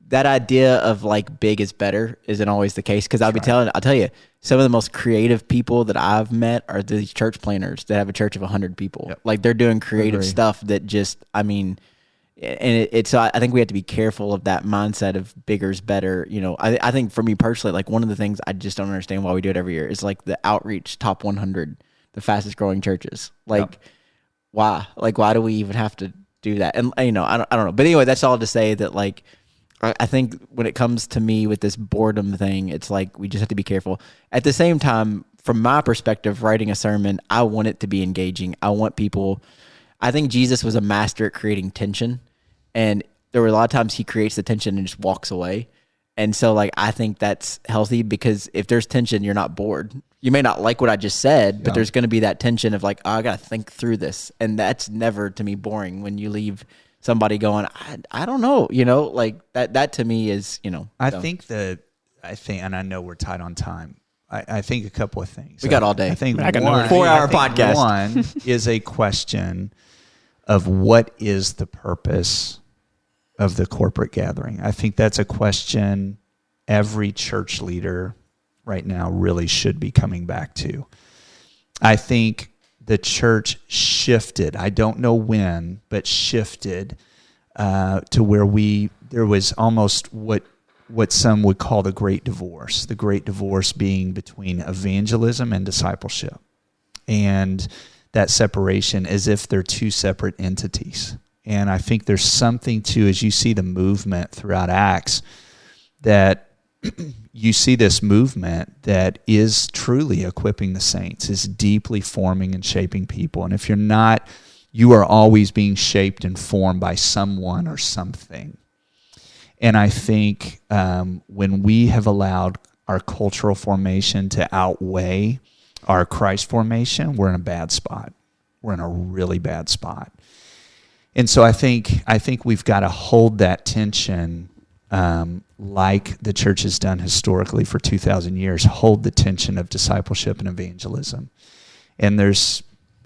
that idea of like big is better isn't always the case, because I'll tell you, some of the most creative people that I've met are these church planners that have a church of 100 people. Yep. Like, they're doing creative stuff that just, I mean, and it's I think we have to be careful of that mindset of bigger's better. I think for me personally, like, one of the things I just don't understand why we do it every year is like the outreach top 100, the fastest growing churches. Like, why? Like, why do we even have to do that? And I don't know. But anyway, that's all to say that, like, I think when it comes to me with this boredom thing, it's like we just have to be careful. At the same time, from my perspective, writing a sermon, I want it to be engaging. I want people. I think Jesus was a master at creating tension, and there were a lot of times he creates the tension and just walks away. And so, like, I think that's healthy, because if there's tension, you're not bored. You may not like what I just said, but there's going to be that tension of like, oh, I got to think through this, and that's never to me boring when you leave somebody going, I don't know, like that to me is, I think, and I know we're tight on time. I think a couple of things. We got all day. I think I got one, 4-hour podcast. One is a question of what is the purpose of the corporate gathering. I think that's a question every church leader right now really should be coming back to. I think the church shifted. I don't know when, but shifted to where there was almost what some would call the great divorce. The great divorce being between evangelism and discipleship, and that separation as if they're two separate entities. And I think there's something to, as you see the movement throughout Acts, that you see this movement that is truly equipping the saints, is deeply forming and shaping people. And if you're not, you are always being shaped and formed by someone or something. And I think when we have allowed our cultural formation to outweigh our Christ formation, we're in a bad spot. We're in a really bad spot. And so I think we've got to hold that tension, like the church has done historically for 2,000 years. Hold the tension of discipleship and evangelism. And there's,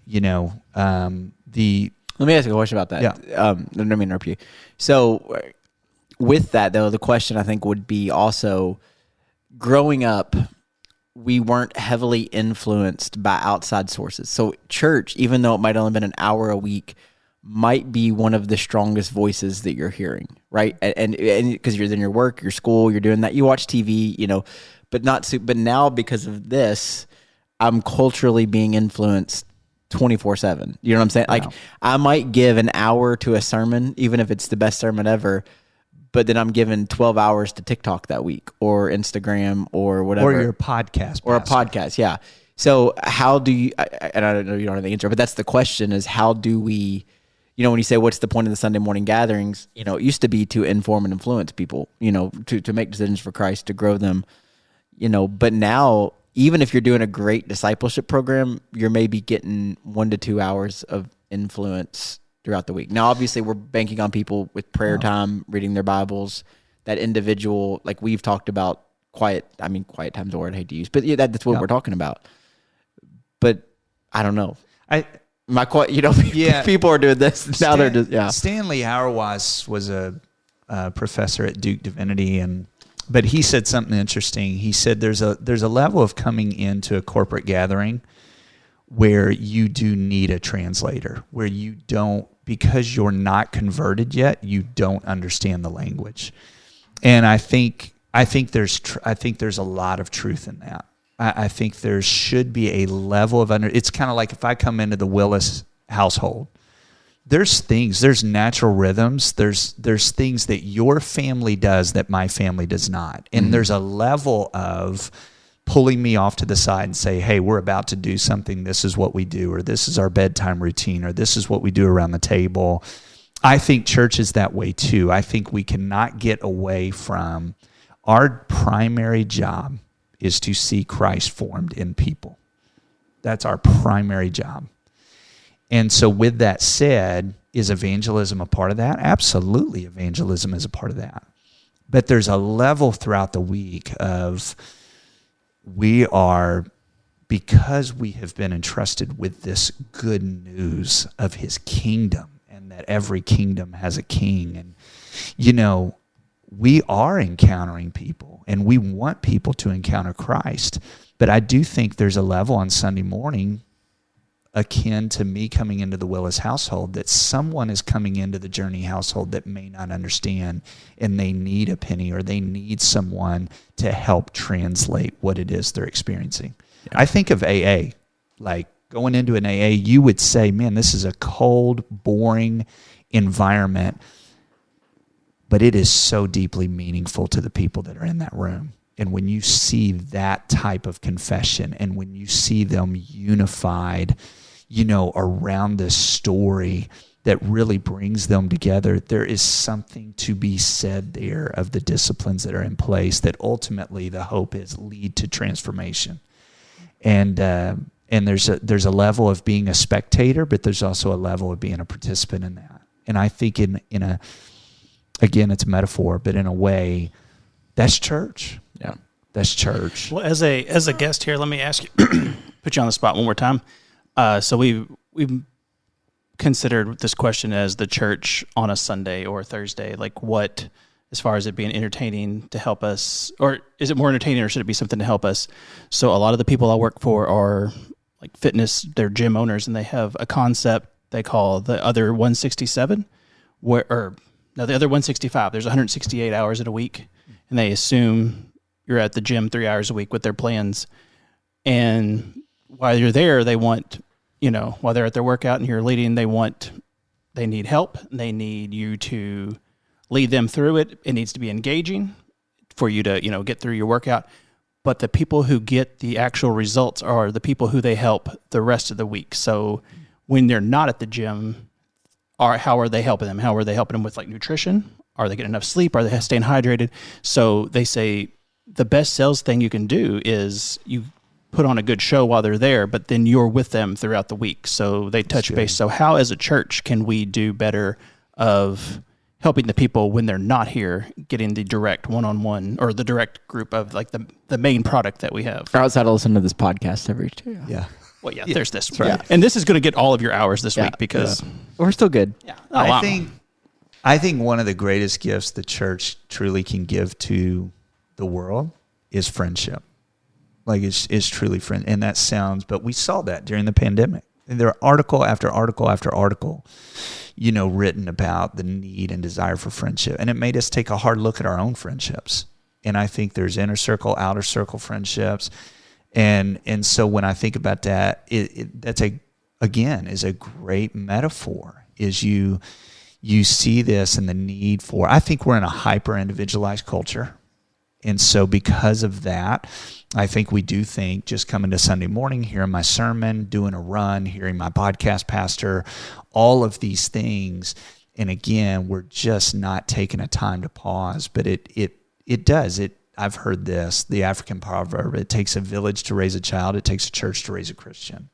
the. Let me ask you a question about that. Yeah. Let me interrupt you. So, with that though, the question I think would be also, growing up, we weren't heavily influenced by outside sources. So church, even though it might only been an hour a week, might be one of the strongest voices that you're hearing, right? And because you're in your work, your school, you're doing that, you watch TV, but now because of this, I'm culturally being influenced 24/7. You know what I'm saying? Like, I might give an hour to a sermon, even if it's the best sermon ever, but then I'm giving 12 hours to TikTok that week, or Instagram, or whatever. Or your podcast. Or a podcast, yeah. So how do you, and I don't know, you don't have the answer, but that's the question, is how do we, when you say what's the point of the Sunday morning gatherings, it used to be to inform and influence people, to make decisions for Christ, to grow them, but now, even if you're doing a great discipleship program, you're maybe getting 1 to 2 hours of influence throughout the week. Now, obviously, we're banking on people with prayer time, reading their Bibles, that individual, like we've talked about, quiet time's a word I hate to use, but yeah, that's what we're talking about. But I don't know. People are doing this now. They're just Stanley Hauerwas was a professor at Duke Divinity, but he said something interesting. He said there's a level of coming into a corporate gathering where you do need a translator, where you don't, because you're not converted yet, you don't understand the language. And I think there's a lot of truth in that. I think there should be a level of it's kind of like if I come into the Willis household, there's natural rhythms, there's things that your family does that my family does not. And there's a level of pulling me off to the side and say, hey, we're about to do something. This is what we do, or this is our bedtime routine, or this is what we do around the table. I think church is that way too. I think we cannot get away from our primary job is to see Christ formed in people. That's our primary job. And so with that said, is evangelism a part of that? Absolutely, evangelism is a part of that. But there's a level throughout the week of because we have been entrusted with this good news of his kingdom, and that every kingdom has a king. And, we are encountering people, and we want people to encounter Christ. But I do think there's a level on Sunday morning akin to me coming into the Willis household, that someone is coming into the Journey household that may not understand, and they need a penny, or they need someone to help translate what it is they're experiencing. Yeah. I think of AA, like going into an AA, you would say, man, this is a cold, boring environment, but it is so deeply meaningful to the people that are in that room. And when you see that type of confession, and when you see them unified, around this story that really brings them together, there is something to be said there of the disciplines that are in place that ultimately the hope is lead to transformation. And there's a level of being a spectator, but there's also a level of being a participant in that. And I think again, it's a metaphor, but in a way, that's church. Yeah, that's church. Well, as a guest here, let me ask you, put you on the spot one more time. So we've considered this question as the church on a Sunday or Thursday. Like, what, as far as it being entertaining to help us, or is it more entertaining, or should it be something to help us? So a lot of the people I work for are like fitness, they're gym owners, and they have a concept they call the other 167, the other 165. There's 168 hours in a week, and they assume you're at the gym 3 hours a week with their plans. And while you're there, they want, while they're at their workout and you're leading, they need help. They need you to lead them through it. It needs to be engaging for you to, get through your workout. But the people who get the actual results are the people who they help the rest of the week. So when they're not at the gym, how are they helping them? How are they helping them with like nutrition? Are they getting enough sleep? Are they staying hydrated? So they say the best sales thing you can do is you put on a good show while they're there, but then you're with them throughout the week. So they touch base. So how, as a church, can we do better of helping the people when they're not here, getting the direct one-on-one or the direct group of like the main product that we have? Or outside of listening to this podcast every two. Yeah. Well, yeah, there's this. right. And this is going to get all of your hours this week because We're still good. I think one of the greatest gifts the church truly can give to the world is friendship. Like it's truly friend. And that sounds, but we saw that during the pandemic. And there are article after article after article, written about the need and desire for friendship. And it made us take a hard look at our own friendships. And I think there's inner circle, outer circle friendships. And so when I think about that, that's is a great metaphor. Is you see this and the need for. I think we're in a hyper individualized culture, and so because of that, I think we do think just coming to Sunday morning, hearing my sermon, doing a run, hearing my podcast pastor, all of these things, and again, we're just not taking a time to pause. But it does. I've heard this, the African proverb, it takes a village to raise a child, it takes a church to raise a Christian.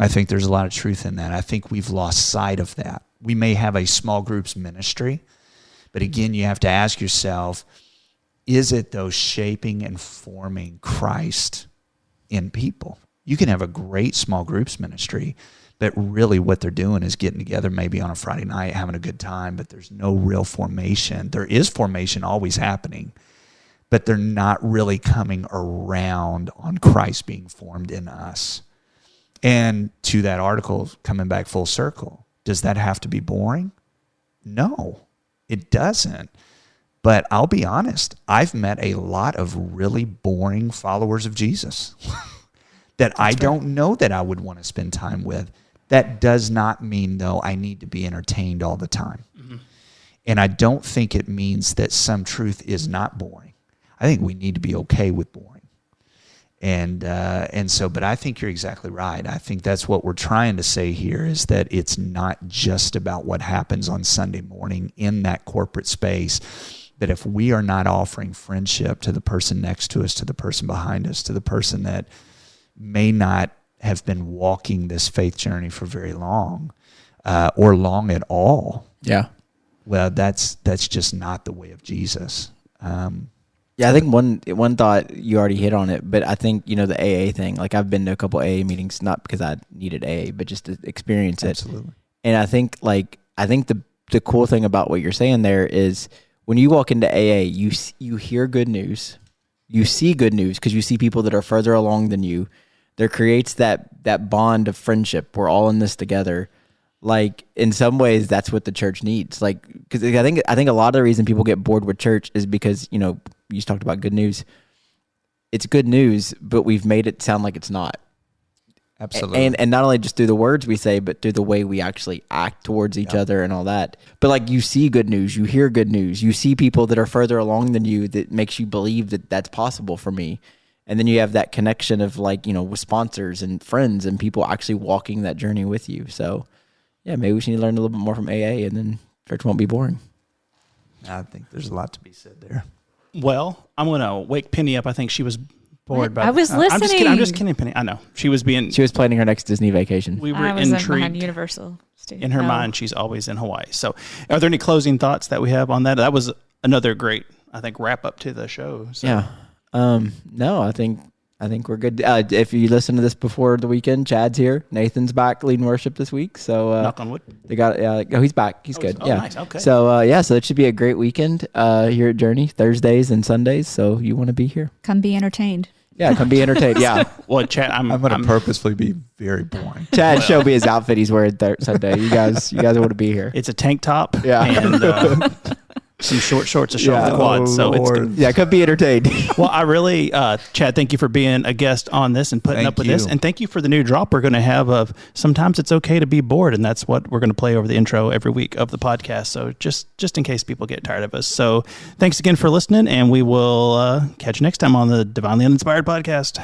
I think there's a lot of truth in that. I think we've lost sight of that. We may have a small groups ministry, but again, you have to ask yourself, is it those shaping and forming Christ in people? You can have a great small groups ministry, but really what they're doing is getting together maybe on a Friday night, having a good time, but there's no real formation. There is formation always happening, but they're not really coming around on Christ being formed in us. And to that article, coming back full circle, does that have to be boring? No, it doesn't. But I'll be honest, I've met a lot of really boring followers of Jesus that I don't know that I would want to spend time with. That does not mean, though, I need to be entertained all the time. Mm-hmm. And I don't think it means that some truth is not boring. I think we need to be okay with boring. And so, but I think you're exactly right. I think that's what we're trying to say here is that it's not just about what happens on Sunday morning in that corporate space, that if we are not offering friendship to the person next to us, to the person behind us, to the person that may not have been walking this faith journey for very long, or long at all. Yeah. Well, that's just not the way of Jesus. Yeah, I think one thought you already hit on it, but I think, the AA thing, like I've been to a couple AA meetings, not because I needed AA, but just to experience it. Absolutely. And I think the cool thing about what you're saying there is when you walk into AA, you hear good news, you see good news because you see people that are further along than you. There creates that bond of friendship. We're all in this together. Like in some ways, that's what the church needs. Like, because I think a lot of the reason people get bored with church is because you just talked about good news. It's good news, but we've made it sound like it's not. Absolutely. And not only just through the words we say, but through the way we actually act towards each other and all that. But like you see good news, you hear good news, you see people that are further along than you that makes you believe that that's possible for me. And then you have that connection of with sponsors and friends and people actually walking that journey with you. So yeah, maybe we should learn a little bit more from AA and then church won't be boring. I think there's a lot to be said there. Well, I'm going to wake Penny up. I think she was bored. I was listening. I'm just kidding, Penny. I know. She was planning her next Disney vacation. We were I was intrigued. behind Universal Studios. In her mind, she's always in Hawaii. So are there any closing thoughts that we have on that? That was another great, I think, wrap up to the show. So. Yeah. No, I think we're good. If you listen to this before the weekend, Chad's here. Nathan's back leading worship this week. So knock on wood. They got he's back. He's good. Yeah. Nice. Okay. So so it should be a great weekend here at Journey, Thursdays and Sundays. So you want to be here? Come be entertained. Yeah, come be entertained. Yeah. Well, Chad, I'm going to purposefully be very boring. Chad showed me his outfit he's wearing Sunday. You guys want to be here? It's a tank top. Yeah. And some short shorts to show off the quads. So it's good. Yeah, come be entertained. Well, I really, Chad, thank you for being a guest on this and putting up with this. And thank you for the new drop we're going to have of sometimes it's okay to be bored. And that's what we're going to play over the intro every week of the podcast. So just in case people get tired of us. So thanks again for listening. And we will catch you next time on the Divinely Uninspired Podcast.